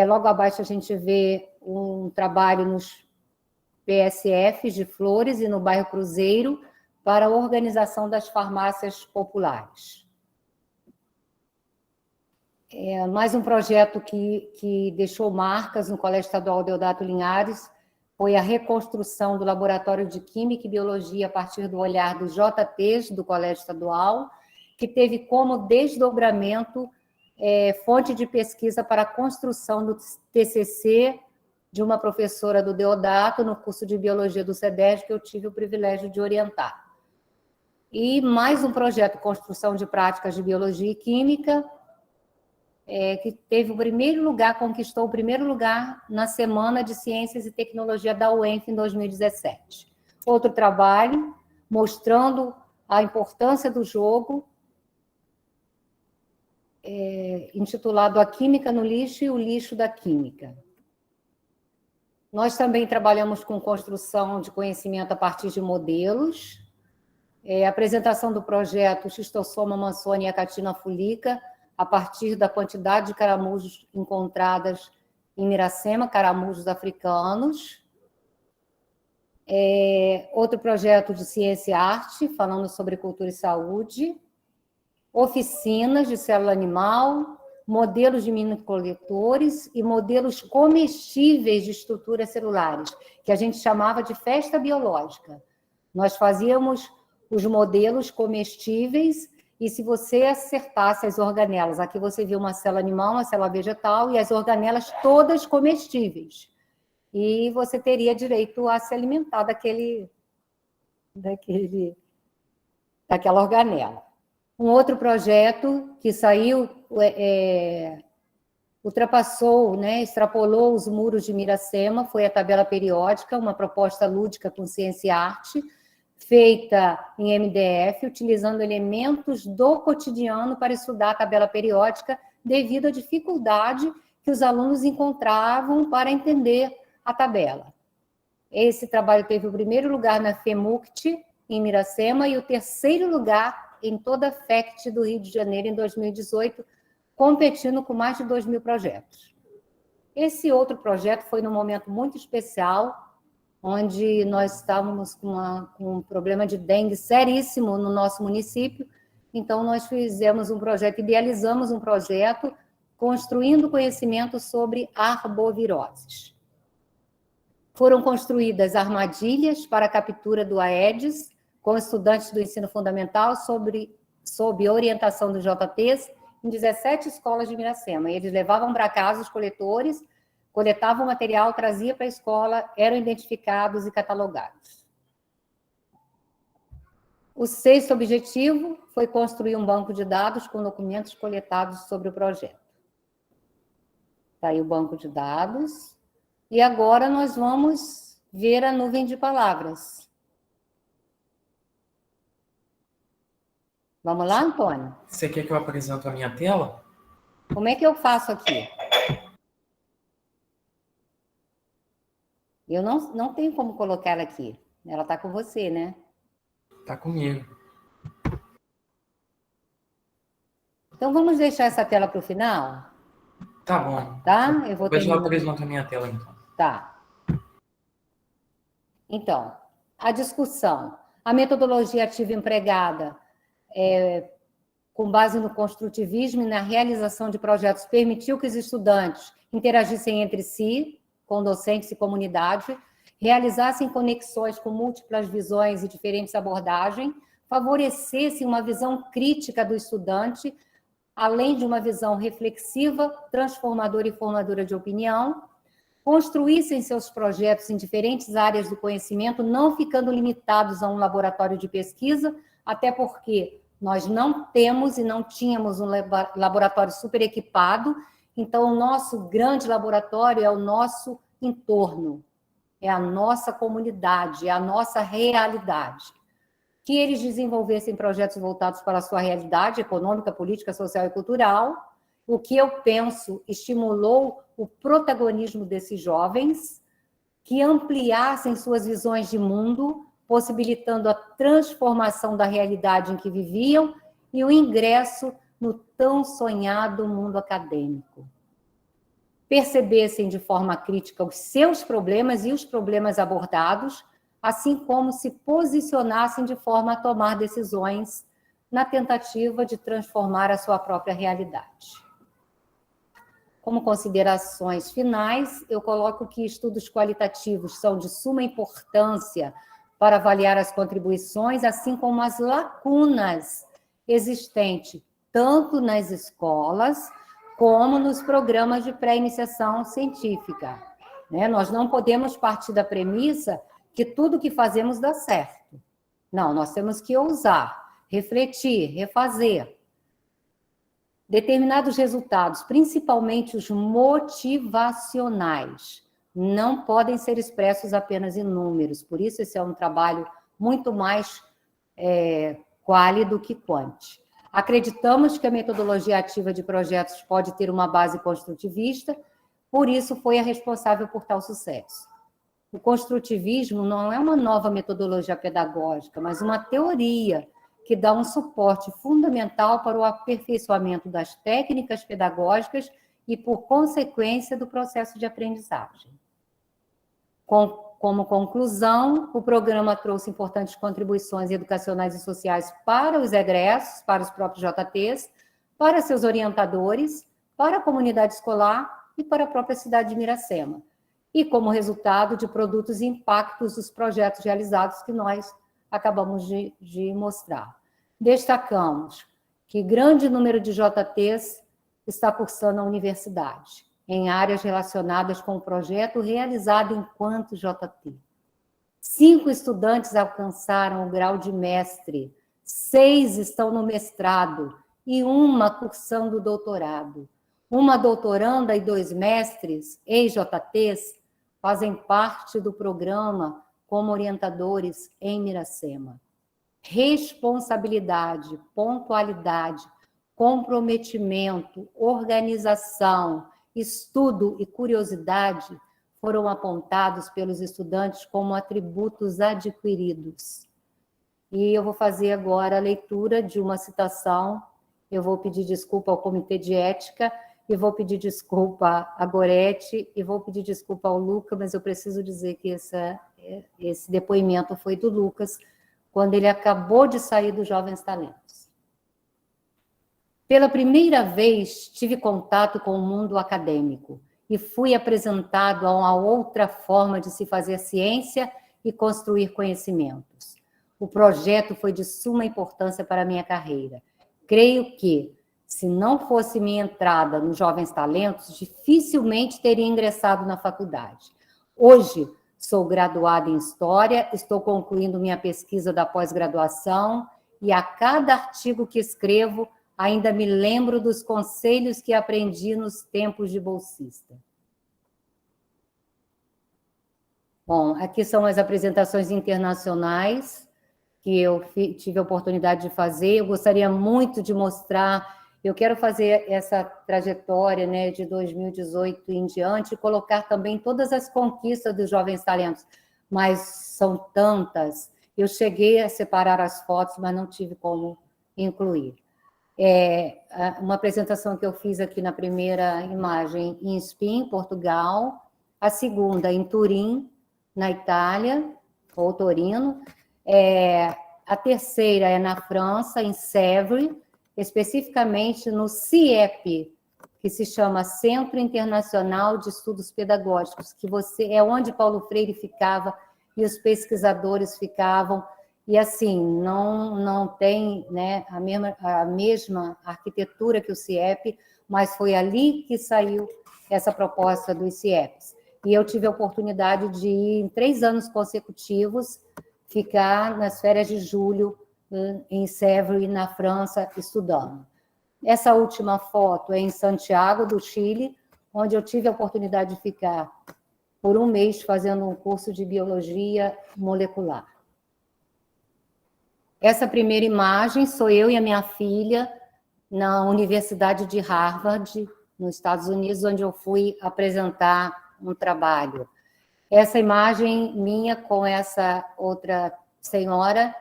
[SPEAKER 2] Logo abaixo a gente vê um trabalho nos PSFs de Flores e no bairro Cruzeiro para a organização das farmácias populares. Mais um projeto que deixou marcas no Colégio Estadual Deodato Linhares foi a reconstrução do Laboratório de Química e Biologia a partir do olhar dos JTs do Colégio Estadual, que teve como desdobramento fonte de pesquisa para a construção do TCC de uma professora do Deodato no curso de Biologia do CEDES, que eu tive o privilégio de orientar. E mais um projeto, Construção de Práticas de Biologia e Química, que teve o primeiro lugar, conquistou o primeiro lugar na Semana de Ciências e Tecnologia da UENF em 2017. Outro trabalho, mostrando a importância do jogo, intitulado A Química no Lixo e o Lixo da Química. Nós também trabalhamos com construção de conhecimento a partir de modelos, apresentação do projeto Schistosoma mansoni e Acatina fulica, a partir da quantidade de caramujos encontradas em Miracema, caramujos africanos. Outro projeto de ciência e arte, falando sobre cultura e saúde. Oficinas de célula animal, modelos de minicoletores e modelos comestíveis de estruturas celulares, que a gente chamava de festa biológica. Nós fazíamos os modelos comestíveis, e se você acertasse as organelas, aqui você viu uma célula animal, uma célula vegetal, e as organelas todas comestíveis. E você teria direito a se alimentar daquela organela. Um outro projeto que saiu, ultrapassou, extrapolou os muros de Miracema, foi a tabela periódica, uma proposta lúdica com ciência e arte, feita em MDF, utilizando elementos do cotidiano para estudar a tabela periódica, devido à dificuldade que os alunos encontravam para entender a tabela. Esse trabalho teve o primeiro lugar na FEMUCT, em Miracema, e o terceiro lugar em toda a FECT do Rio de Janeiro, em 2018, competindo com mais de 2.000 projetos. Esse outro projeto foi num momento muito especial, onde nós estávamos com um problema de dengue seríssimo no nosso município, então nós fizemos um projeto, idealizamos um projeto, construindo conhecimento sobre arboviroses. Foram construídas armadilhas para a captura do Aedes, com estudantes do ensino fundamental, sob orientação dos JTs, em 17 escolas de Miracema. Eles levavam para casa os coletores, coletavam o material, traziam para a escola, eram identificados e catalogados. O sexto objetivo foi construir um banco de dados com documentos coletados sobre o projeto. Está aí o banco de dados. E agora nós vamos ver a nuvem de palavras. Vamos lá, Antônio?
[SPEAKER 3] Você quer que eu apresente a minha tela?
[SPEAKER 2] Como é que eu faço aqui? Eu não tenho como colocar ela aqui. Ela está com você, né?
[SPEAKER 3] Está comigo.
[SPEAKER 2] Então, vamos deixar essa tela para o final?
[SPEAKER 3] Tá bom.
[SPEAKER 2] Tá?
[SPEAKER 3] Depois eu apresento a minha tela, então.
[SPEAKER 2] Tá. Então, a discussão. A metodologia ativa empregada, com base no construtivismo e na realização de projetos, permitiu que os estudantes interagissem entre si, com docentes e comunidade, realizassem conexões com múltiplas visões e diferentes abordagens, favorecessem uma visão crítica do estudante, além de uma visão reflexiva, transformadora e formadora de opinião, construíssem seus projetos em diferentes áreas do conhecimento, não ficando limitados a um laboratório de pesquisa, até porque nós não temos e não tínhamos um laboratório super equipado, então o nosso grande laboratório é o nosso entorno, é a nossa comunidade, é a nossa realidade. Que eles desenvolvessem projetos voltados para a sua realidade econômica, política, social e cultural, o que eu penso estimulou o protagonismo desses jovens, que ampliassem suas visões de mundo, possibilitando a transformação da realidade em que viviam e o ingresso no tão sonhado mundo acadêmico. Percebessem de forma crítica os seus problemas e os problemas abordados, assim como se posicionassem de forma a tomar decisões na tentativa de transformar a sua própria realidade. Como considerações finais, eu coloco que estudos qualitativos são de suma importância para avaliar as contribuições, assim como as lacunas existentes, tanto nas escolas, como nos programas de pré-iniciação científica. Nós não podemos partir da premissa que tudo que fazemos dá certo. Não, nós temos que ousar, refletir, refazer. Determinados resultados, principalmente os motivacionais, não podem ser expressos apenas em números. Por isso, esse é um trabalho muito mais quali do que quanti. Acreditamos que a metodologia ativa de projetos pode ter uma base construtivista, por isso foi a responsável por tal sucesso. O construtivismo não é uma nova metodologia pedagógica, mas uma teoria que dá um suporte fundamental para o aperfeiçoamento das técnicas pedagógicas e, por consequência, do processo de aprendizagem. Como conclusão, o programa trouxe importantes contribuições educacionais e sociais para os egressos, para os próprios JTs, para seus orientadores, para a comunidade escolar e para a própria cidade de Miracema. E como resultado de produtos e impactos dos projetos realizados que nós acabamos de mostrar. Destacamos que grande número de JTs está cursando a universidade, em áreas relacionadas com o projeto realizado enquanto JT. 5 estudantes alcançaram o grau de mestre, 6 estão no mestrado e 1 cursando o doutorado. 1 doutoranda e 2 mestres, ex-JTs, fazem parte do programa como orientadores em Miracema. Responsabilidade, pontualidade, comprometimento, organização, estudo e curiosidade foram apontados pelos estudantes como atributos adquiridos. E eu vou fazer agora a leitura de uma citação. Eu vou pedir desculpa ao Comitê de Ética, e vou pedir desculpa a Gorete, e vou pedir desculpa ao Lucas, mas eu preciso dizer que esse depoimento foi do Lucas, quando ele acabou de sair dos Jovens Talentos. Pela primeira vez, tive contato com o mundo acadêmico e fui apresentado a uma outra forma de se fazer ciência e construir conhecimentos. O projeto foi de suma importância para a minha carreira. Creio que, se não fosse minha entrada nos Jovens Talentos, dificilmente teria ingressado na faculdade. Hoje, sou graduada em História, estou concluindo minha pesquisa da pós-graduação e a cada artigo que escrevo, ainda me lembro dos conselhos que aprendi nos tempos de bolsista. Bom, aqui são as apresentações internacionais que eu tive a oportunidade de fazer. Eu gostaria muito de mostrar. Eu quero fazer essa trajetória, né, de 2018 em diante e colocar também todas as conquistas dos Jovens Talentos, mas são tantas. Eu cheguei a separar as fotos, mas não tive como incluir. Uma apresentação que eu fiz aqui na primeira imagem em Spin, Portugal, a segunda em Turim, na Itália, ou Torino, A terceira é na França, em Sèvres, especificamente no CIEP, que se chama Centro Internacional de Estudos Pedagógicos, que é onde Paulo Freire ficava e os pesquisadores ficavam, e assim, não tem, né, a mesma arquitetura que o CIEP, mas foi ali que saiu essa proposta dos CIEPs. E eu tive a oportunidade de ir em 3 anos consecutivos, ficar nas férias de julho em Sèvres, na França, estudando. Essa última foto é em Santiago do Chile, onde eu tive a oportunidade de ficar por 1 mês fazendo um curso de biologia molecular. Essa primeira imagem sou eu e a minha filha na Universidade de Harvard, nos Estados Unidos, onde eu fui apresentar um trabalho. Essa imagem minha com essa outra senhora,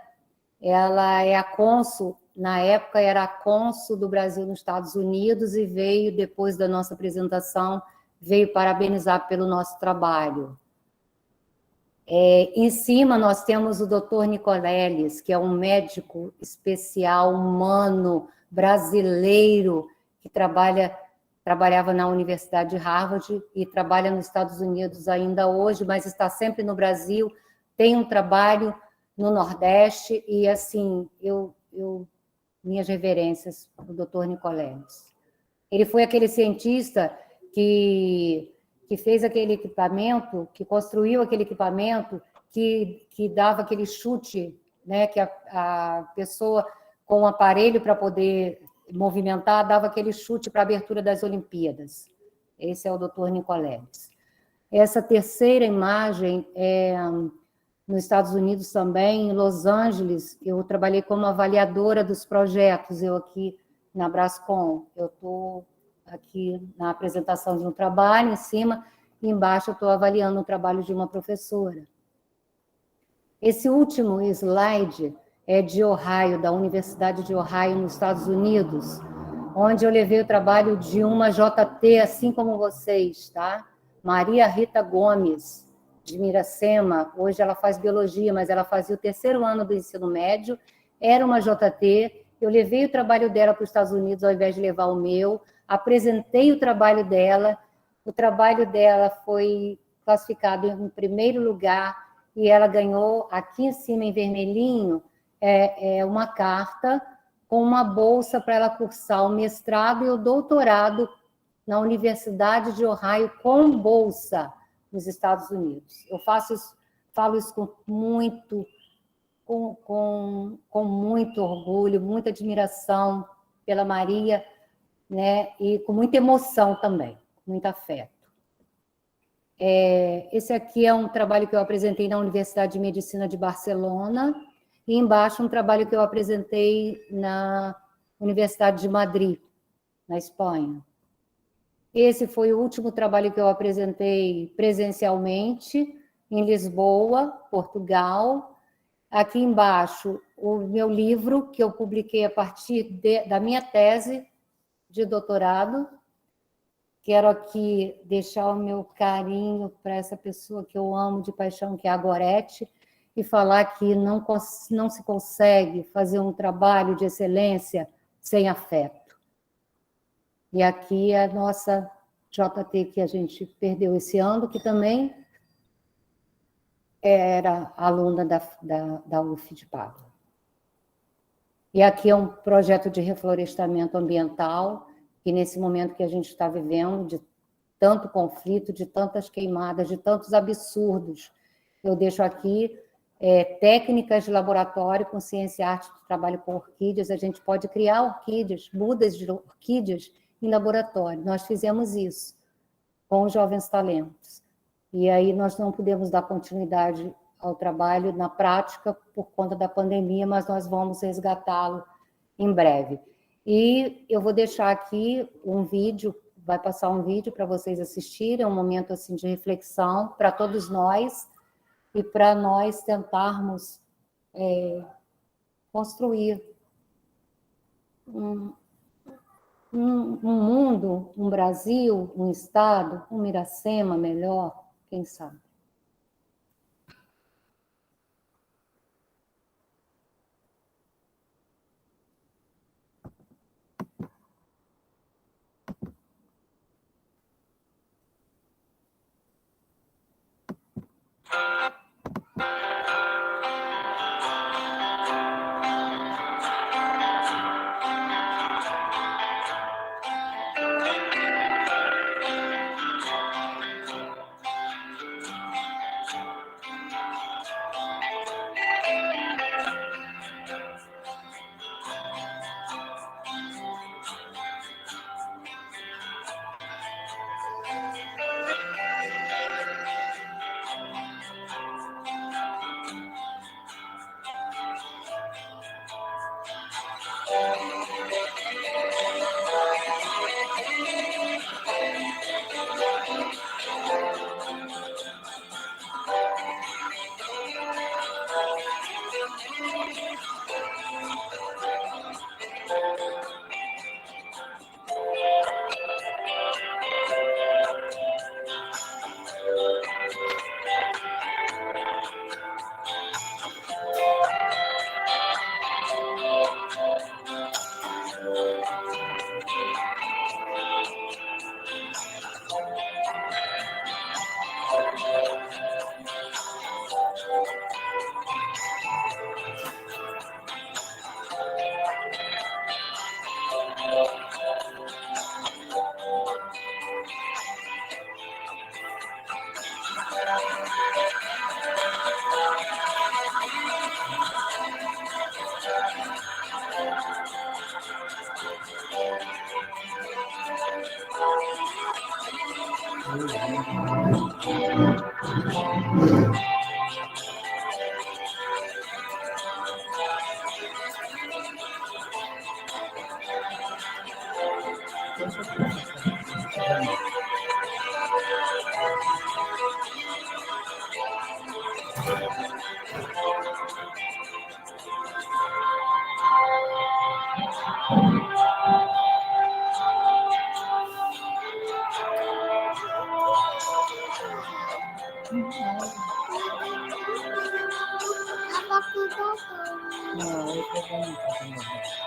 [SPEAKER 2] ela é a cônsul, na época era a cônsul do Brasil nos Estados Unidos e veio, depois da nossa apresentação, veio parabenizar pelo nosso trabalho. Em cima nós temos o Dr. Nicoleles, que é um médico especial, humano, brasileiro, que trabalhava na Universidade de Harvard e trabalha nos Estados Unidos ainda hoje, mas está sempre no Brasil, tem um trabalho no Nordeste, e assim, minhas reverências ao Dr. Nicoleles. Ele foi aquele cientista que fez aquele equipamento, que construiu aquele equipamento, que dava aquele chute, né, que a pessoa com o aparelho para poder movimentar, dava aquele chute para a abertura das Olimpíadas. Esse é o Dr. Nicoleles. Essa terceira imagem é nos Estados Unidos também, em Los Angeles. Eu trabalhei como avaliadora dos projetos, eu aqui na Brascom. Eu estou aqui na apresentação de um trabalho, em cima, e embaixo eu estou avaliando o trabalho de uma professora. Esse último slide é de Ohio, da Universidade de Ohio, nos Estados Unidos, onde eu levei o trabalho de uma JT, assim como vocês, tá? Maria Rita Gomes, de Miracema. Hoje ela faz biologia, mas ela fazia o 3º ano do ensino médio, era uma JT, eu levei o trabalho dela para os Estados Unidos ao invés de levar o meu, apresentei o trabalho dela foi classificado em 1º lugar, e ela ganhou, aqui em cima, em vermelhinho, uma carta com uma bolsa para ela cursar o mestrado e o doutorado na Universidade de Ohio com bolsa nos Estados Unidos. Eu falo isso com muito orgulho, muita admiração pela Maria, né, e com muita emoção também, muito afeto. Esse aqui é um trabalho que eu apresentei na Universidade de Medicina de Barcelona, e embaixo um trabalho que eu apresentei na Universidade de Madrid, na Espanha. Esse foi o último trabalho que eu apresentei presencialmente, em Lisboa, Portugal. Aqui embaixo, o meu livro, que eu publiquei a partir da minha tese de doutorado. Quero aqui deixar o meu carinho para essa pessoa que eu amo de paixão, que é a Gorete, e falar que não se consegue fazer um trabalho de excelência sem afeto. E aqui é a nossa JT que a gente perdeu esse ano, que também era aluna da UF de Pádua. E aqui é um projeto de reflorestamento ambiental, que nesse momento que a gente está vivendo, de tanto conflito, de tantas queimadas, de tantos absurdos, eu deixo aqui técnicas de laboratório com ciência e arte do trabalho com orquídeas. A gente pode criar orquídeas, mudas de orquídeas em laboratório. Nós fizemos isso com os jovens talentos. E aí nós não pudemos dar continuidade ao trabalho na prática por conta da pandemia, mas nós vamos resgatá-lo em breve. E eu vou deixar aqui um vídeo, vai passar um vídeo para vocês assistirem, um momento assim de reflexão para todos nós e para nós tentarmos construir um mundo, um Brasil, um Estado, um Miracema melhor, quem sabe.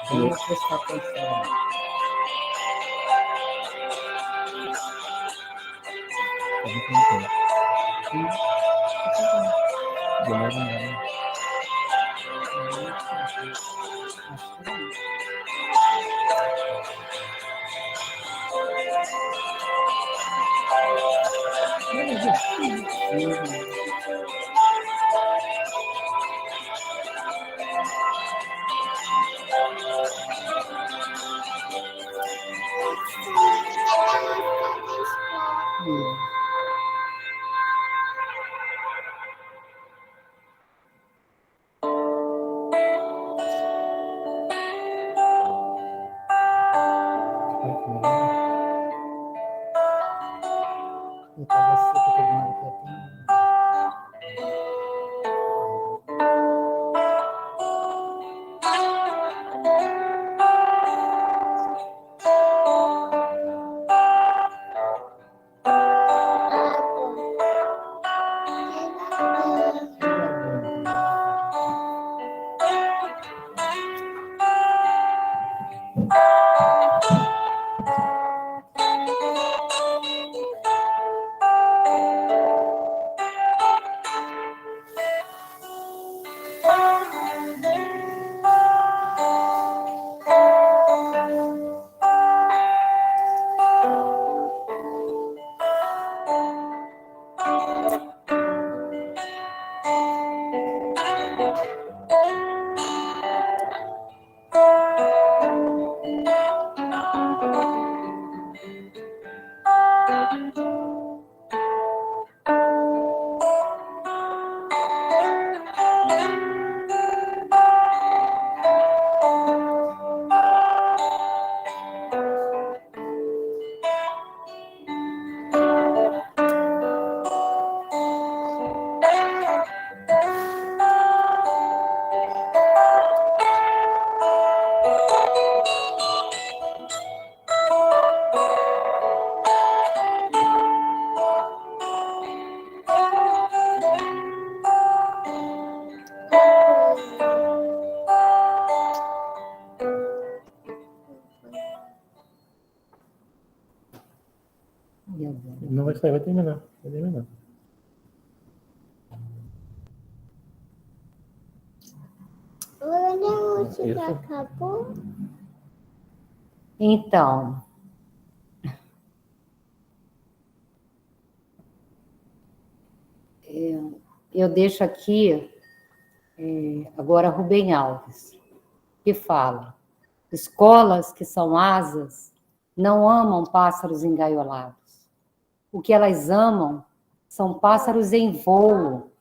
[SPEAKER 2] Vamos prestar atenção.
[SPEAKER 6] Não vai sair, vai terminar. Vai terminar.
[SPEAKER 4] Acabou?
[SPEAKER 2] Então, eu deixo aqui agora Rubem Alves, que fala: escolas que são asas não amam pássaros engaiolados. O que elas amam são pássaros em voo.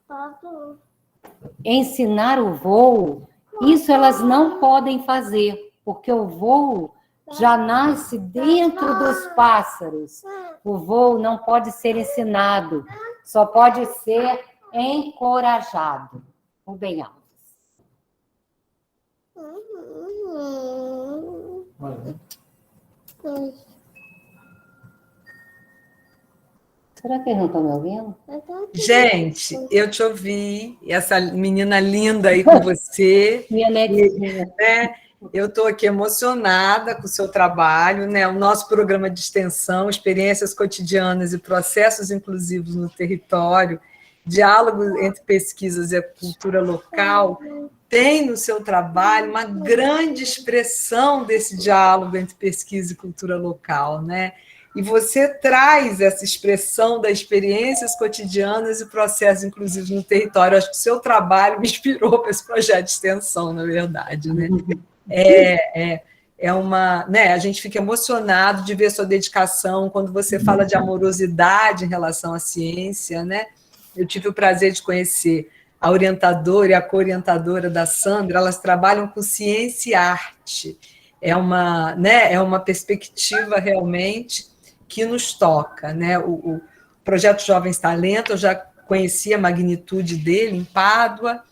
[SPEAKER 2] Ensinar o voo, isso elas não podem fazer, porque o voo já nasce dentro dos pássaros. O voo não pode ser ensinado, só pode ser encorajado. Rubem Alves. Será que eles não estão me ouvindo?
[SPEAKER 1] Gente, eu te ouvi, essa menina linda aí com você.
[SPEAKER 2] Minha netinha.
[SPEAKER 1] Né? Eu estou aqui emocionada com o seu trabalho, né? O nosso programa de extensão, experiências cotidianas e processos inclusivos no território, diálogo entre pesquisas e a cultura local, tem no seu trabalho uma grande expressão desse diálogo entre pesquisa e cultura local, né? E você traz essa expressão das experiências cotidianas e processos inclusivos no território. Acho que o seu trabalho me inspirou para esse projeto de extensão, na verdade, né? É uma, né? A gente fica emocionado de ver sua dedicação quando você fala de amorosidade em relação à ciência, né? Eu tive o prazer de conhecer a orientadora e a co-orientadora da Sandra. Elas trabalham com ciência e arte. É uma perspectiva realmente que nos toca, né? O projeto Jovens Talentos, eu já conhecia a magnitude dele em Pádua,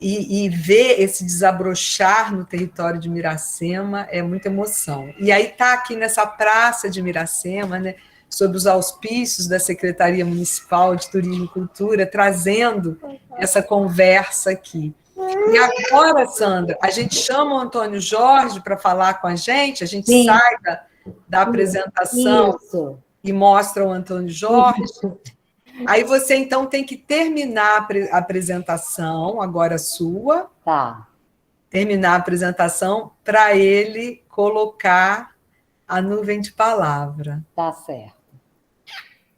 [SPEAKER 1] e ver esse desabrochar no território de Miracema é muita emoção. E aí está aqui nessa praça de Miracema, né, sob os auspícios da Secretaria Municipal de Turismo e Cultura, trazendo essa conversa aqui. E agora, Sandra, a gente chama o Antônio Jorge para falar com a gente
[SPEAKER 2] Sim.
[SPEAKER 1] sai da apresentação.
[SPEAKER 2] Isso.
[SPEAKER 1] E mostra o Antônio Jorge. Aí você, então, tem que terminar a apresentação, agora sua.
[SPEAKER 2] Tá.
[SPEAKER 1] Terminar a apresentação para ele colocar a nuvem de palavra.
[SPEAKER 2] Tá certo.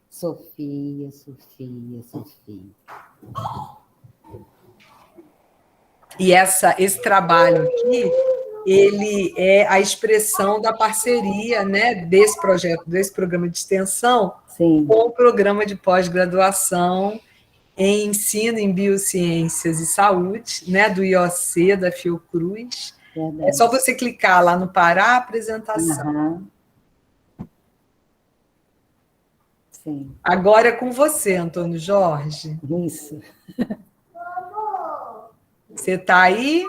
[SPEAKER 2] Sofia, Sofia, Sofia.
[SPEAKER 1] E esse trabalho aqui, ele é a expressão da parceria, né, desse projeto, desse programa de extensão,
[SPEAKER 2] Sim.
[SPEAKER 1] com o programa de pós-graduação em ensino em biociências e saúde, né, do IOC, da Fiocruz.
[SPEAKER 2] Verdade.
[SPEAKER 1] É só você clicar lá no Parar a apresentação.
[SPEAKER 2] Uhum. Sim.
[SPEAKER 1] Agora é com você, Antônio Jorge.
[SPEAKER 2] Isso.
[SPEAKER 1] Você está aí?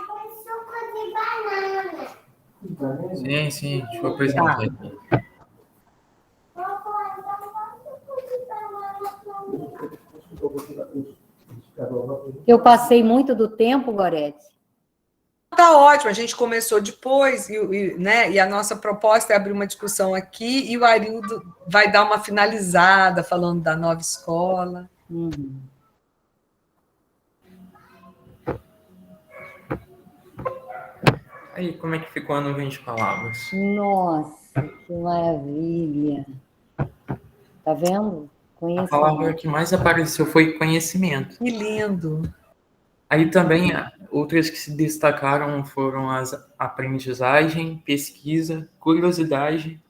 [SPEAKER 3] Sim, deixa eu apresentar aqui.
[SPEAKER 2] Eu passei muito do tempo, Gorete.
[SPEAKER 1] Está ótimo, a gente começou depois, né, e a nossa proposta é abrir uma discussão aqui, e o Arildo vai dar uma finalizada, falando da nova escola.
[SPEAKER 2] Uhum.
[SPEAKER 3] Aí, como é que ficou a nuvem de palavras?
[SPEAKER 2] Nossa, que maravilha. Tá vendo?
[SPEAKER 3] A palavra que mais apareceu foi conhecimento.
[SPEAKER 1] Que lindo.
[SPEAKER 3] Aí também, outras que se destacaram foram as aprendizagem, pesquisa, curiosidade,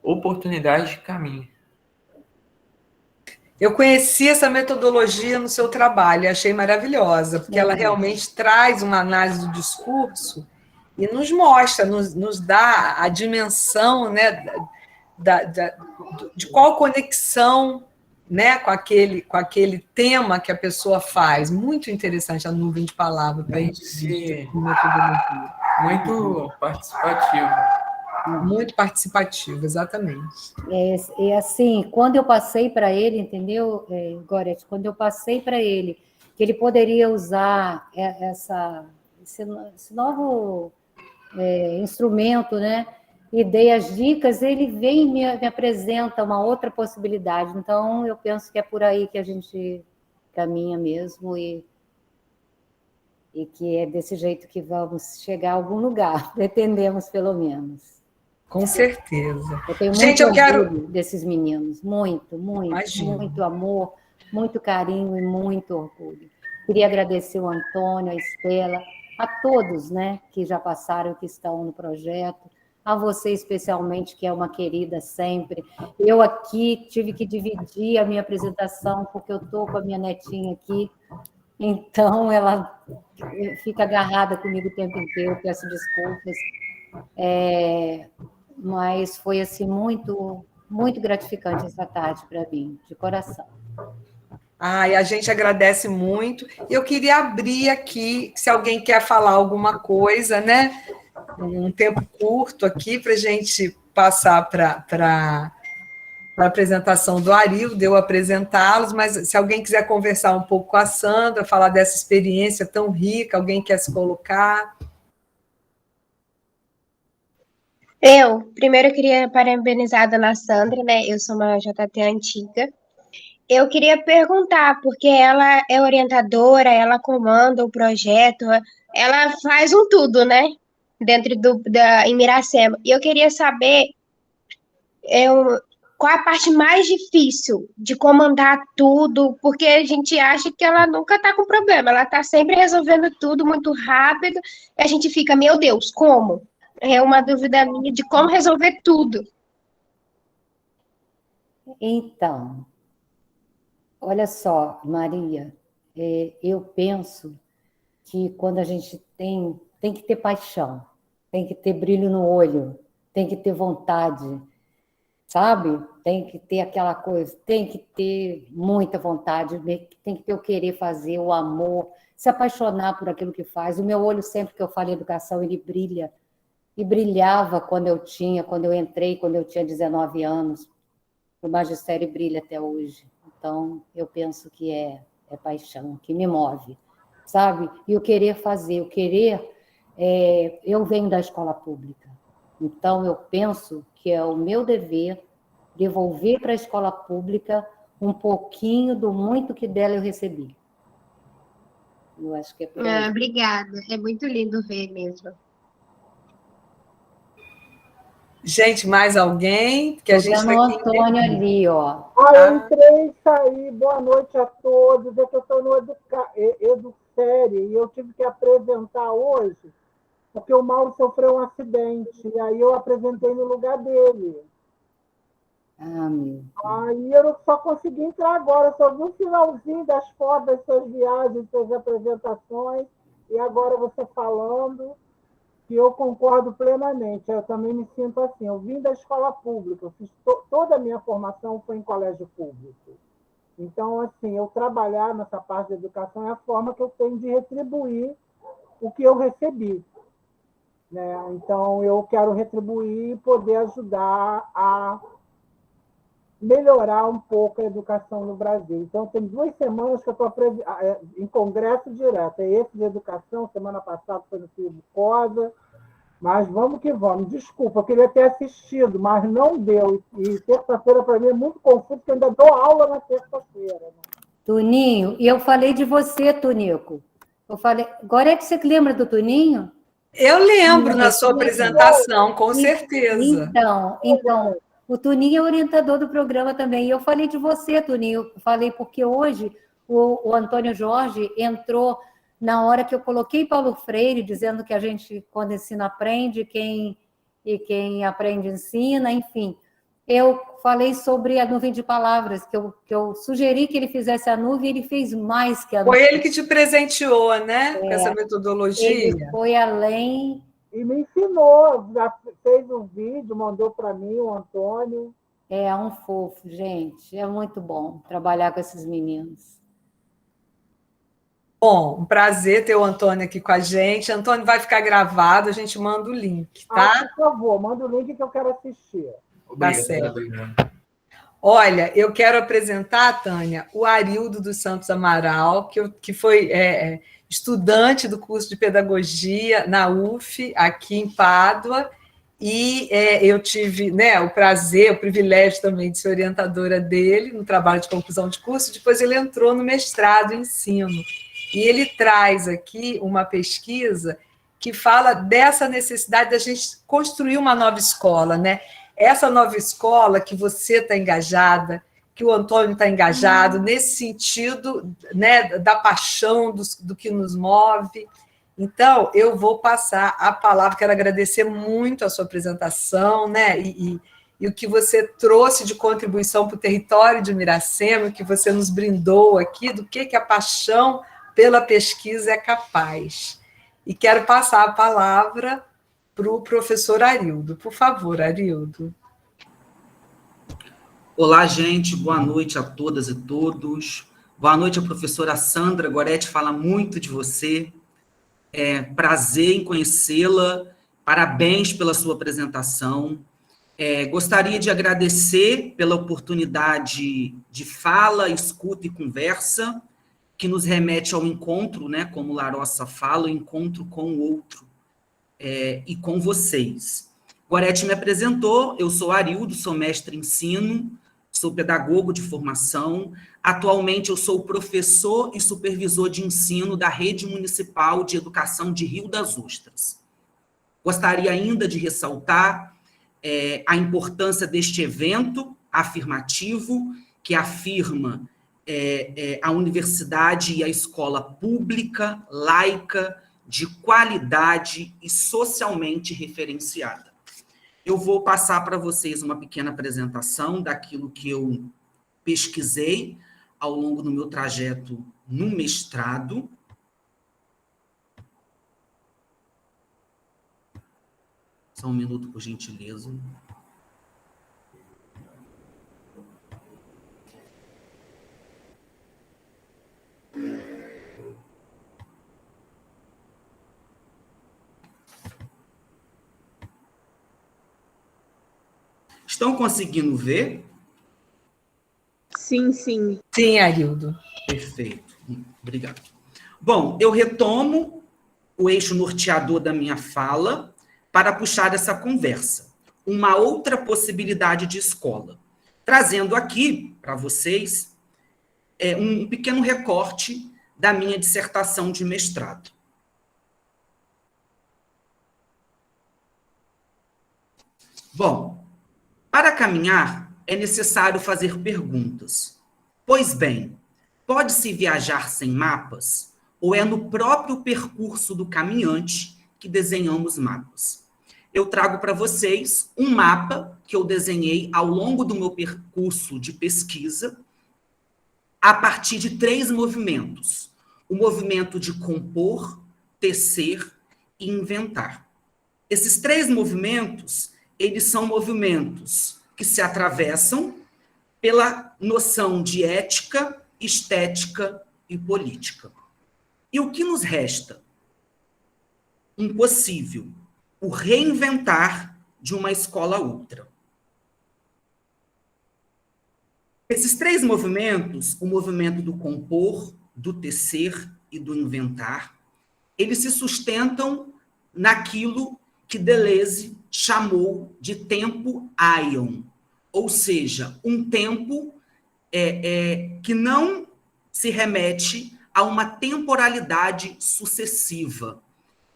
[SPEAKER 3] oportunidade e caminho.
[SPEAKER 1] Eu conheci essa metodologia no seu trabalho, achei maravilhosa, porque ela realmente traz uma análise do discurso e nos mostra, nos dá a dimensão, né, de qual conexão, né, com aquele tema que a pessoa faz. Muito interessante a nuvem de palavras para a gente ver metodologia.
[SPEAKER 3] Muito participativo.
[SPEAKER 1] Muito participativo, exatamente.
[SPEAKER 2] É assim, quando eu passei para ele, entendeu, Gorete? Quando eu passei para ele que ele poderia usar esse novo instrumento, né? E dei as dicas, ele vem e me apresenta uma outra possibilidade. Então, eu penso que é por aí que a gente caminha mesmo. E e que é desse jeito que vamos chegar a algum lugar, pretendemos pelo menos.
[SPEAKER 1] Com certeza.
[SPEAKER 2] Eu tenho
[SPEAKER 1] Gente,
[SPEAKER 2] muito
[SPEAKER 1] eu quero...
[SPEAKER 2] orgulho desses meninos, muito, muito,
[SPEAKER 1] Imagino.
[SPEAKER 2] muito amor, muito carinho e muito orgulho. Queria agradecer o Antônio, a Estela, a todos, né, que já passaram, que estão no projeto, a você especialmente, que é uma querida sempre. Eu aqui tive que dividir a minha apresentação, porque eu estou com a minha netinha aqui, então ela fica agarrada comigo o tempo inteiro, peço desculpas. Mas foi assim muito, muito gratificante essa tarde para mim, de coração.
[SPEAKER 1] Ai, a gente agradece muito. Eu queria abrir aqui, se alguém quer falar alguma coisa, né? Um tempo curto aqui para a gente passar para a apresentação do Arildo, eu apresentá-los, mas se alguém quiser conversar um pouco com a Sandra, falar dessa experiência tão rica, alguém quer se colocar?
[SPEAKER 4] Primeiro eu queria parabenizar a dona Sandra, né? Eu sou uma JT antiga. Eu queria perguntar, porque ela é orientadora, ela comanda o projeto, ela faz um tudo, né? Dentro em Miracema. E eu queria saber qual a parte mais difícil de comandar tudo, porque a gente acha que ela nunca está com problema, ela está sempre resolvendo tudo muito rápido, e a gente fica, meu Deus, como? É uma dúvida minha de como resolver tudo.
[SPEAKER 2] Então, olha só, Maria, eu penso que quando a gente tem que ter paixão, tem que ter brilho no olho, tem que ter vontade, sabe? Tem que ter aquela coisa, tem que ter muita vontade, tem que ter o querer fazer, o amor, se apaixonar por aquilo que faz. O meu olho, sempre que eu falo em educação, ele brilha. E brilhava quando eu entrei, quando eu tinha 19 anos. O magistério brilha até hoje. Então, eu penso que é paixão, que me move, sabe? E o querer fazer, eu venho da escola pública. Então, eu penso que é o meu dever devolver para a escola pública um pouquinho do muito que dela eu recebi. Eu acho que é por aí.
[SPEAKER 4] Obrigada, é muito lindo ver mesmo.
[SPEAKER 1] Gente, mais alguém? Que a gente
[SPEAKER 2] Tô dando o Antônio ali, ó.
[SPEAKER 6] Eu entrei e saí. Boa noite a todos. É que eu estou no EduSérie e eu tive que apresentar hoje, porque o Mauro sofreu um acidente, e aí eu apresentei no lugar dele.
[SPEAKER 2] Ah, meu.
[SPEAKER 6] Aí eu só consegui entrar agora, só vi o finalzinho das fotos das suas viagens, suas apresentações, e agora você falando, que eu concordo plenamente. Eu também me sinto assim. Eu vim da escola pública, eu fiz toda a minha formação foi em colégio público. Então, assim, eu trabalhar nessa parte da educação é a forma que eu tenho de retribuir o que eu recebi, né? Então, eu quero retribuir e poder ajudar a melhorar um pouco a educação no Brasil. Então, tem 2 semanas que eu estou em congresso direto. É esse de educação, semana passada foi no Silvio Cosa, mas vamos que vamos. Desculpa, eu queria ter assistido, mas não deu. E terça-feira, para mim, é muito confuso, porque eu ainda dou aula na terça-feira. Né?
[SPEAKER 2] Tuninho, e eu falei de você, Tunico. Eu falei, agora é que você lembra do Tuninho?
[SPEAKER 1] Eu lembro na sua apresentação, com certeza.
[SPEAKER 2] Então, o Tuninho é orientador do programa também. E eu falei de você, Tuninho. Eu falei porque hoje o Antônio Jorge entrou na hora que eu coloquei Paulo Freire, dizendo que a gente, quando ensina, aprende, quem aprende, ensina, enfim. Eu falei sobre a nuvem de palavras, que eu sugeri que ele fizesse a nuvem, e ele fez mais que a nuvem.
[SPEAKER 1] Foi ele que te presenteou, né? Com essa metodologia.
[SPEAKER 2] Ele foi além...
[SPEAKER 6] E me ensinou, já fez um vídeo, mandou para mim, o Antônio.
[SPEAKER 2] É um fofo, gente. É muito bom trabalhar com esses meninos.
[SPEAKER 1] Bom, um prazer ter o Antônio aqui com a gente. Antônio, vai ficar gravado, a gente manda o link, tá?
[SPEAKER 6] Por favor, manda o link que eu quero assistir.
[SPEAKER 1] Tá certo. Olha, eu quero apresentar, Tânia, o Arildo dos Santos Amaral, que foi estudante do curso de pedagogia na UF, aqui em Pádua, e eu tive, né, o prazer, o privilégio também de ser orientadora dele no trabalho de conclusão de curso. Depois ele entrou no mestrado em ensino. E ele traz aqui uma pesquisa que fala dessa necessidade da gente construir uma nova escola, né? Essa nova escola que você está engajada, que o Antônio está engajado, nesse sentido, né, da paixão, do que nos move. Então, eu vou passar a palavra, quero agradecer muito a sua apresentação, né, e o que você trouxe de contribuição para o território de Miracema, o que você nos brindou aqui, do que a paixão pela pesquisa é capaz. E quero passar a palavra para o professor Arildo. Por favor, Arildo.
[SPEAKER 7] Olá, gente. Boa noite a todas e todos. Boa noite a professora Sandra Goretti, fala muito de você. É prazer em conhecê-la. Parabéns pela sua apresentação. Gostaria de agradecer pela oportunidade de fala, escuta e conversa, que nos remete ao encontro, né, como Larossa fala, o encontro com o outro, e com vocês. Goretti me apresentou, eu sou Arildo, sou mestre em ensino, sou pedagogo de formação, atualmente eu sou professor e supervisor de ensino da Rede Municipal de Educação de Rio das Ostras. Gostaria ainda de ressaltar a importância deste evento afirmativo, que afirma a universidade e a escola pública, laica, de qualidade e socialmente referenciada. Eu vou passar para vocês uma pequena apresentação daquilo que eu pesquisei ao longo do meu trajeto no mestrado. Só um minuto, por gentileza. Estão conseguindo ver?
[SPEAKER 8] Sim, sim.
[SPEAKER 1] Sim, Arildo.
[SPEAKER 7] Perfeito. Obrigado. Bom, eu retomo o eixo norteador da minha fala para puxar essa conversa. Uma outra possibilidade de escola. Trazendo aqui para vocês um pequeno recorte da minha dissertação de mestrado. Bom, para caminhar, é necessário fazer perguntas. Pois bem, pode-se viajar sem mapas? Ou é no próprio percurso do caminhante que desenhamos mapas? Eu trago para vocês um mapa que eu desenhei ao longo do meu percurso de pesquisa, a partir de 3 movimentos. O movimento de compor, tecer e inventar. Esses 3 movimentos, eles são movimentos que se atravessam pela noção de ética, estética e política. E o que nos resta? Impossível. O reinventar de uma escola outra. Esses 3 movimentos, o movimento do compor, do tecer e do inventar, eles se sustentam naquilo que Deleuze chamou de tempo aion, ou seja, um tempo que não se remete a uma temporalidade sucessiva.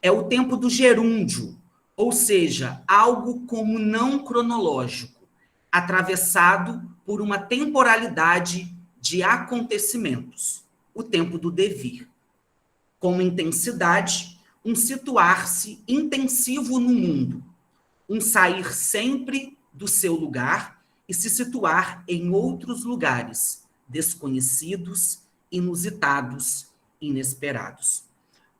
[SPEAKER 7] É o tempo do gerúndio, ou seja, algo como não cronológico, atravessado por uma temporalidade de acontecimentos, o tempo do devir. Como intensidade, um situar-se intensivo no mundo, um sair sempre do seu lugar e se situar em outros lugares, desconhecidos, inusitados, inesperados.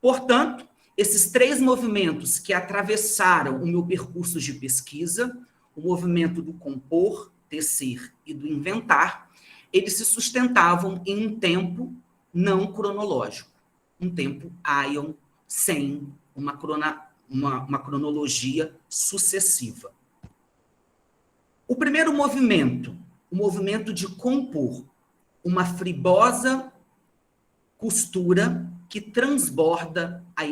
[SPEAKER 7] Portanto, esses 3 movimentos que atravessaram o meu percurso de pesquisa, o movimento do compor, tecer e do inventar, eles se sustentavam em um tempo não cronológico, um tempo aion, sem uma cronologia sucessiva. O primeiro movimento, o movimento de compor, uma fribosa costura que transborda a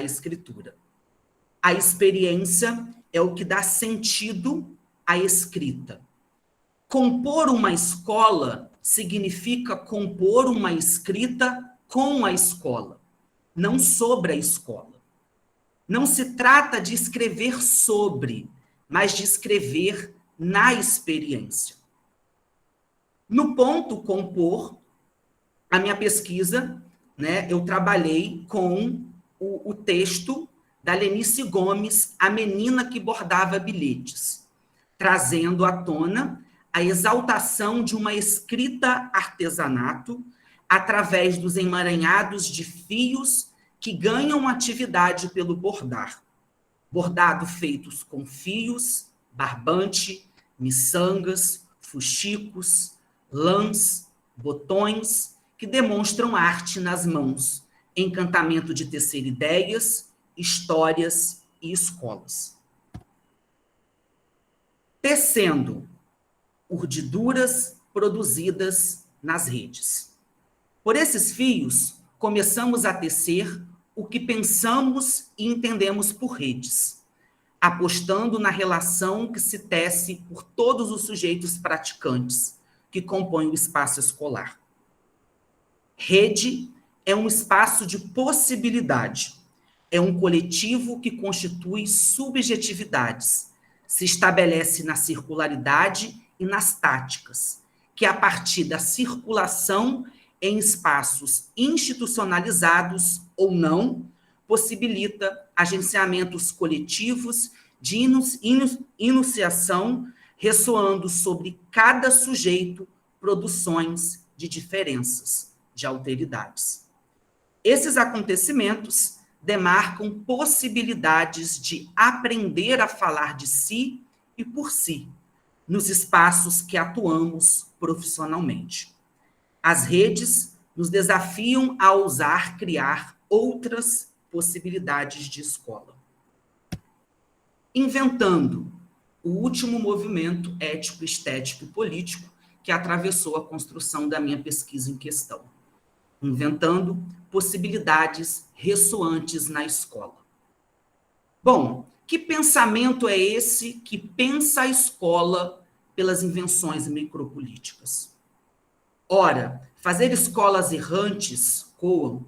[SPEAKER 7] escritura. A experiência é o que dá sentido à escrita. Compor uma escola significa compor uma escrita com a escola, não sobre a escola. Não se trata de escrever sobre, mas de escrever na experiência. No ponto compor, a minha pesquisa, né, eu trabalhei com o texto da Lenice Gomes, A Menina que Bordava Bilhetes, trazendo à tona a exaltação de uma escrita artesanato através dos emaranhados de fios que ganham atividade pelo bordar. Bordado feitos com fios, barbante, miçangas, fuxicos, lãs, botões, que demonstram arte nas mãos, encantamento de tecer ideias, histórias e escolas. Tecendo urdiduras produzidas nas redes. Por esses fios, começamos a tecer o que pensamos e entendemos por redes, apostando na relação que se tece por todos os sujeitos praticantes que compõem o espaço escolar. Rede é um espaço de possibilidade, é um coletivo que constitui subjetividades, se estabelece na circularidade e nas táticas, que a partir da circulação em espaços institucionalizados ou não, possibilita agenciamentos coletivos de enunciação, ressoando sobre cada sujeito produções de diferenças, de alteridades. Esses acontecimentos demarcam possibilidades de aprender a falar de si e por si, nos espaços que atuamos profissionalmente. As redes nos desafiam a ousar criar outras possibilidades de escola. Inventando o último movimento ético, estético e político que atravessou a construção da minha pesquisa em questão. Inventando possibilidades ressoantes na escola. Bom, que pensamento é esse que pensa a escola pelas invenções micropolíticas? Ora, fazer escolas errantes, Cohen,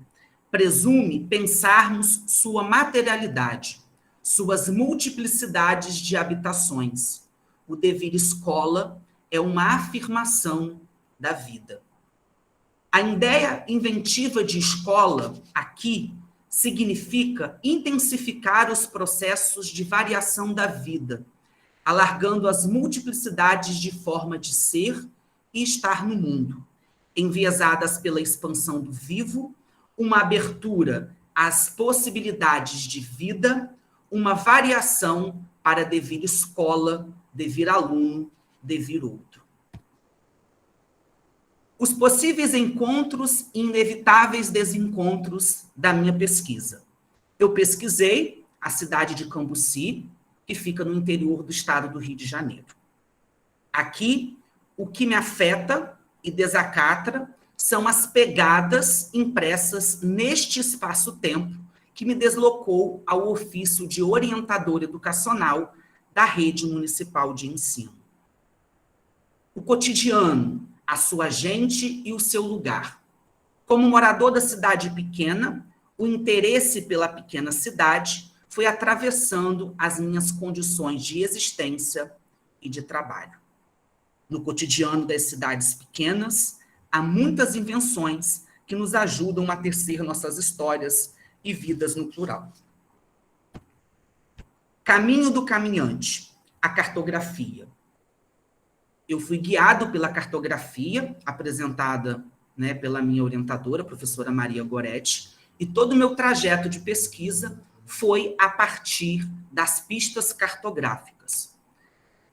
[SPEAKER 7] presume pensarmos sua materialidade, suas multiplicidades de habitações. O devir escola é uma afirmação da vida. A ideia inventiva de escola, aqui, significa intensificar os processos de variação da vida, alargando as multiplicidades de forma de ser e estar no mundo, enviesadas pela expansão do vivo, uma abertura às possibilidades de vida, uma variação para devir escola, devir aluno, devir outro. Os possíveis encontros e inevitáveis desencontros da minha pesquisa. Eu pesquisei a cidade de Cambuci, que fica no interior do estado do Rio de Janeiro. Aqui, o que me afeta e desacatra são as pegadas impressas neste espaço-tempo que me deslocou ao ofício de orientador educacional da rede municipal de ensino. O cotidiano, a sua gente e o seu lugar. Como morador da cidade pequena, o interesse pela pequena cidade foi atravessando as minhas condições de existência e de trabalho. No cotidiano das cidades pequenas, há muitas invenções que nos ajudam a tecer nossas histórias e vidas no plural. Caminho do caminhante, a cartografia. Eu fui guiado pela cartografia, apresentada, né, pela minha orientadora, a professora Maria Goretti, e todo o meu trajeto de pesquisa foi a partir das pistas cartográficas,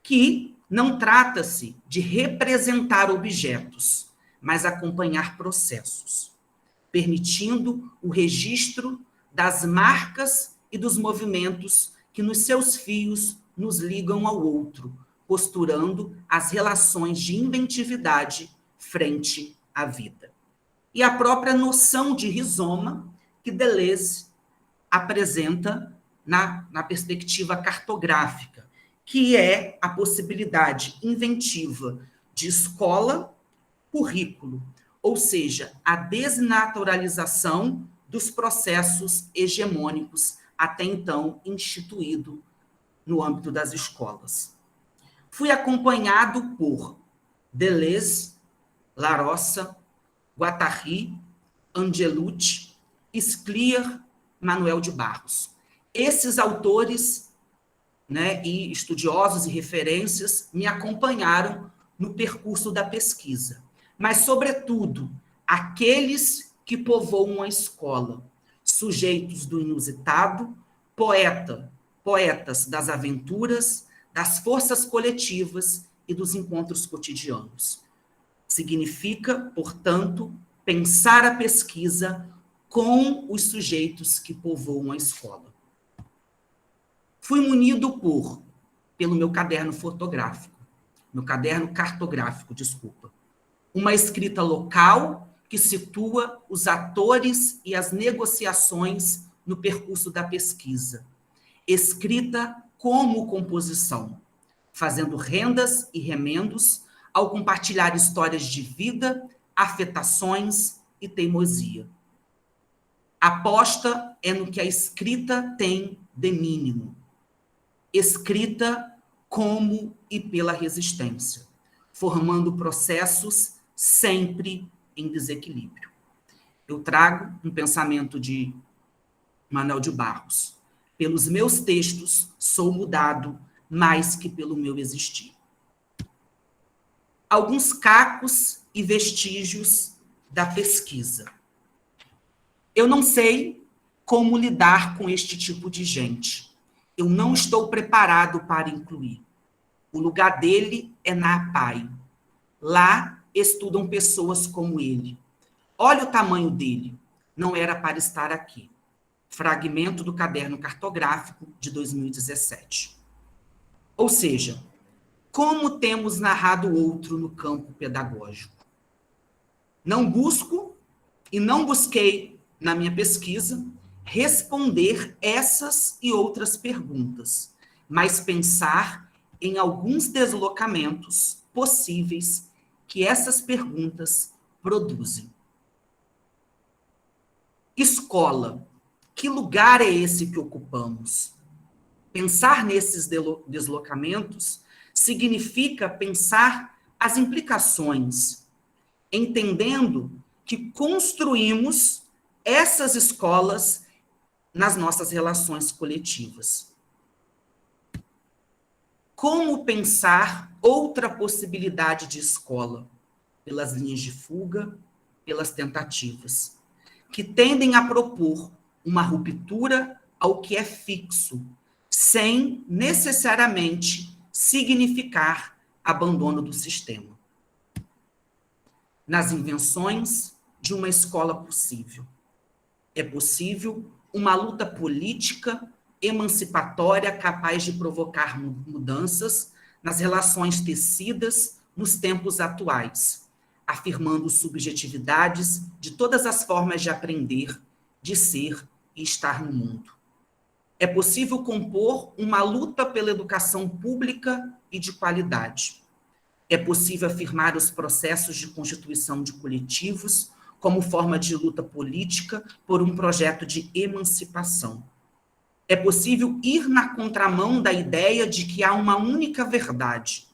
[SPEAKER 7] que não trata-se de representar objetos, mas acompanhar processos, permitindo o registro das marcas e dos movimentos que nos seus fios nos ligam ao outro, posturando as relações de inventividade frente à vida. E a própria noção de rizoma que Deleuze apresenta na perspectiva cartográfica, que é a possibilidade inventiva de escola, currículo, ou seja, a desnaturalização dos processos hegemônicos até então instituído no âmbito das escolas. Fui acompanhado por Deleuze, Larossa, Guattari, Angelucci, Scliar, Manuel de Barros. Esses autores, né, e estudiosos e referências me acompanharam no percurso da pesquisa. Mas, sobretudo, aqueles que povoam a escola, sujeitos do inusitado, poetas das aventuras, das forças coletivas e dos encontros cotidianos. Significa, portanto, pensar a pesquisa com os sujeitos que povoam a escola. Fui munido pelo meu caderno fotográfico, meu caderno cartográfico, desculpa, uma escrita local que situa os atores e as negociações no percurso da pesquisa, escrita como composição, fazendo rendas e remendos ao compartilhar histórias de vida, afetações e teimosia. Aposta é no que a escrita tem de mínimo. Escrita como e pela resistência, formando processos sempre em desequilíbrio. Eu trago um pensamento de Manuel de Barros. Pelos meus textos sou mudado mais que pelo meu existir. Alguns cacos e vestígios da pesquisa. Eu não sei como lidar com este tipo de gente. Eu não estou preparado para incluir. O lugar dele é na APAE. Lá estudam pessoas como ele. Olha o tamanho dele. Não era para estar aqui. Fragmento do caderno cartográfico de 2017. Ou seja, como temos narrado o outro no campo pedagógico? Não busco e não busquei, na minha pesquisa, responder essas e outras perguntas, mas pensar em alguns deslocamentos possíveis que essas perguntas produzem. Escola, que lugar é esse que ocupamos? Pensar nesses deslocamentos significa pensar as implicações, entendendo que construímos essas escolas nas nossas relações coletivas. Como pensar outra possibilidade de escola? Pelas linhas de fuga, pelas tentativas, que tendem a propor uma ruptura ao que é fixo, sem necessariamente significar abandono do sistema. Nas invenções de uma escola possível. É possível uma luta política emancipatória capaz de provocar mudanças nas relações tecidas nos tempos atuais, afirmando subjetividades de todas as formas de aprender, de ser e estar no mundo. É possível compor uma luta pela educação pública e de qualidade. É possível afirmar os processos de constituição de coletivos como forma de luta política por um projeto de emancipação. É possível ir na contramão da ideia de que há uma única verdade.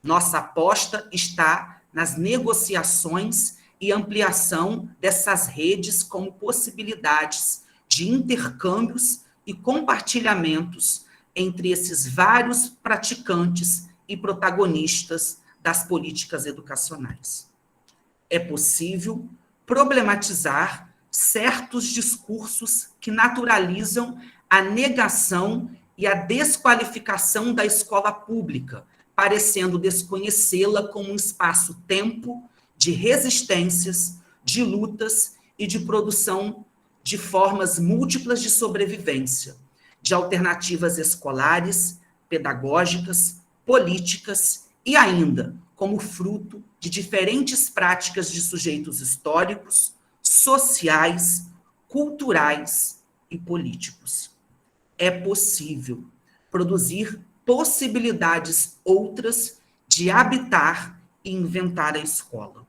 [SPEAKER 7] Nossa aposta está nas negociações e ampliação dessas redes como possibilidades de intercâmbios e compartilhamentos entre esses vários praticantes e protagonistas das políticas educacionais. É possível problematizar certos discursos que naturalizam a negação e a desqualificação da escola pública, parecendo desconhecê-la como um espaço-tempo de resistências, de lutas e de produção de formas múltiplas de sobrevivência, de alternativas escolares, pedagógicas, políticas e ainda como fruto de diferentes práticas de sujeitos históricos, sociais, culturais e políticos. É possível produzir possibilidades outras de habitar e inventar a escola.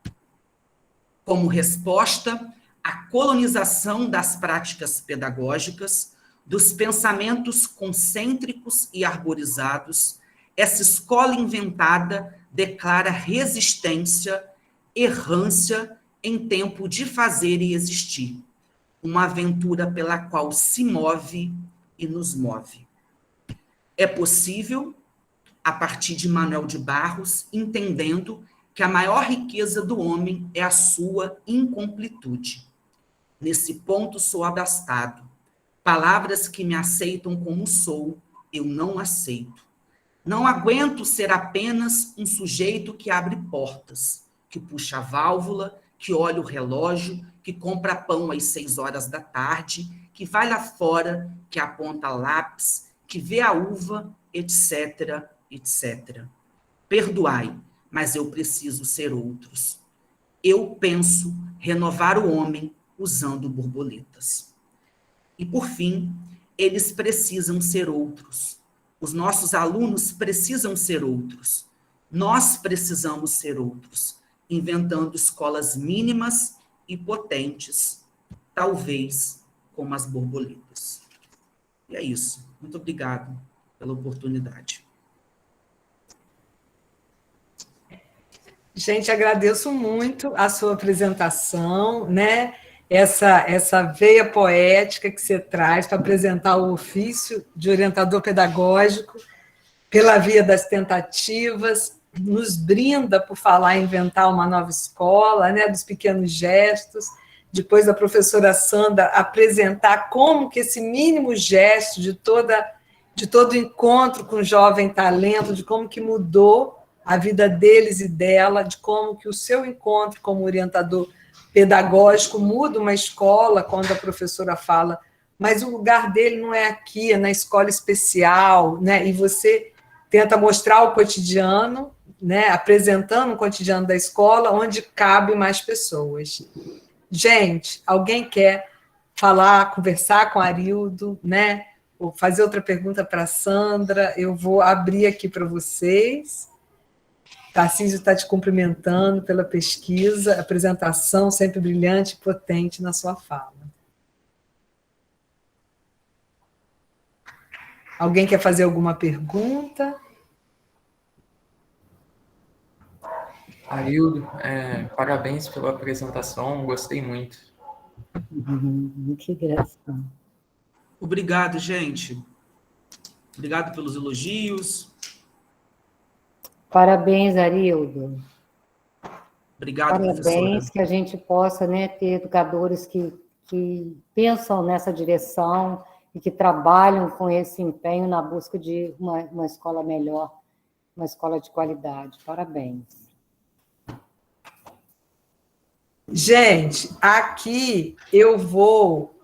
[SPEAKER 7] como resposta à colonização das práticas pedagógicas, dos pensamentos concêntricos e arborizados, essa escola inventada declara resistência, errância em tempo de fazer e existir, uma aventura pela qual se move e nos move. É possível, a partir de Manuel de Barros, entendendo que a maior riqueza do homem é a sua incompletude. Nesse ponto sou abastado. Palavras que me aceitam como sou, eu não aceito. Não aguento ser apenas um sujeito que abre portas, que puxa a válvula, que olha o relógio, que compra pão às 6 horas da tarde, que vai lá fora, que aponta lápis, que vê a uva, etc., etc. Perdoai, mas eu preciso ser outros. Eu penso renovar o homem usando borboletas. E, por fim, eles precisam ser outros. Os nossos alunos precisam ser outros. Nós precisamos ser outros, inventando escolas mínimas e potentes, talvez como as borboletas. E é isso. Muito obrigado pela oportunidade.
[SPEAKER 1] Gente, agradeço muito a sua apresentação, né? Essa veia poética que você traz para apresentar o ofício de orientador pedagógico pela via das tentativas, nos brinda por falar em inventar uma nova escola, né? Dos pequenos gestos. Depois a professora Sandra apresentar como que esse mínimo gesto de todo encontro com o jovem talento, de como que mudou a vida deles e dela, de como que o seu encontro como orientador pedagógico muda uma escola, quando a professora fala, mas o lugar dele não é aqui, é na escola especial, né? E você tenta mostrar o cotidiano, né? Apresentando o cotidiano da escola, onde cabe mais pessoas. Gente, alguém quer falar, conversar com a Arildo, né? Ou fazer outra pergunta para a Sandra? Eu vou abrir aqui para vocês. Tarcísio está te cumprimentando pela pesquisa, apresentação sempre brilhante e potente na sua fala. Alguém quer fazer alguma pergunta?
[SPEAKER 3] Arildo, parabéns pela apresentação, gostei muito.
[SPEAKER 2] Que graça.
[SPEAKER 7] Obrigado, gente. Obrigado pelos elogios.
[SPEAKER 2] Parabéns, Arildo.
[SPEAKER 7] Obrigado,
[SPEAKER 2] Parabéns,
[SPEAKER 7] professora.
[SPEAKER 2] que a gente possa, né, ter educadores que pensam nessa direção e que trabalham com esse empenho na busca de uma escola melhor, uma escola de qualidade. Parabéns.
[SPEAKER 1] Gente, aqui eu vou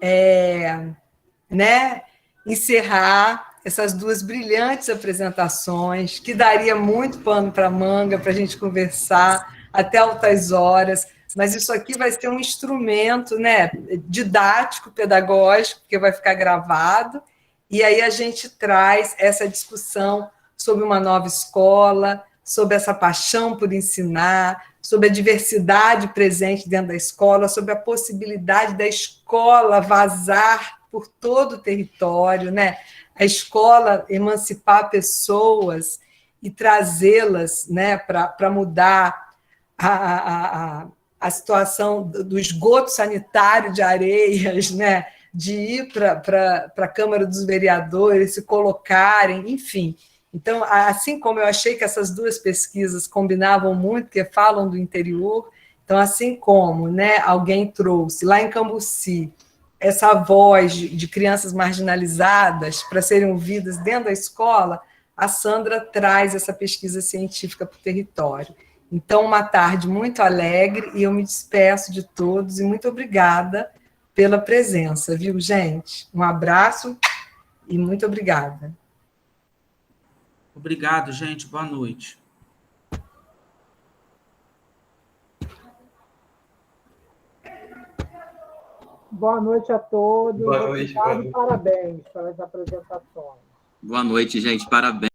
[SPEAKER 1] encerrar essas duas brilhantes apresentações, que daria muito pano para manga para a gente conversar até altas horas, mas isso aqui vai ser um instrumento, né, didático, pedagógico, porque vai ficar gravado, e aí a gente traz essa discussão sobre uma nova escola, sobre essa paixão por ensinar, sobre a diversidade presente dentro da escola, sobre a possibilidade da escola vazar por todo o território, né? A escola emancipar pessoas e trazê-las, né, para mudar a situação do esgoto sanitário de Areias, né, de ir para a Câmara dos Vereadores, se colocarem, enfim. Então, assim como eu achei que essas duas pesquisas combinavam muito, porque falam do interior, então, assim como, né, alguém trouxe lá em Cambuci essa voz de crianças marginalizadas para serem ouvidas dentro da escola, a Sandra traz essa pesquisa científica para o território. Então, uma tarde muito alegre, e eu me despeço de todos, e muito obrigada pela presença, viu, gente? Um abraço e muito obrigada.
[SPEAKER 7] Obrigado, gente. Boa noite.
[SPEAKER 6] Boa noite a todos.
[SPEAKER 3] Boa noite.
[SPEAKER 6] Obrigado e parabéns pelas apresentações.
[SPEAKER 5] Boa noite, gente. Parabéns.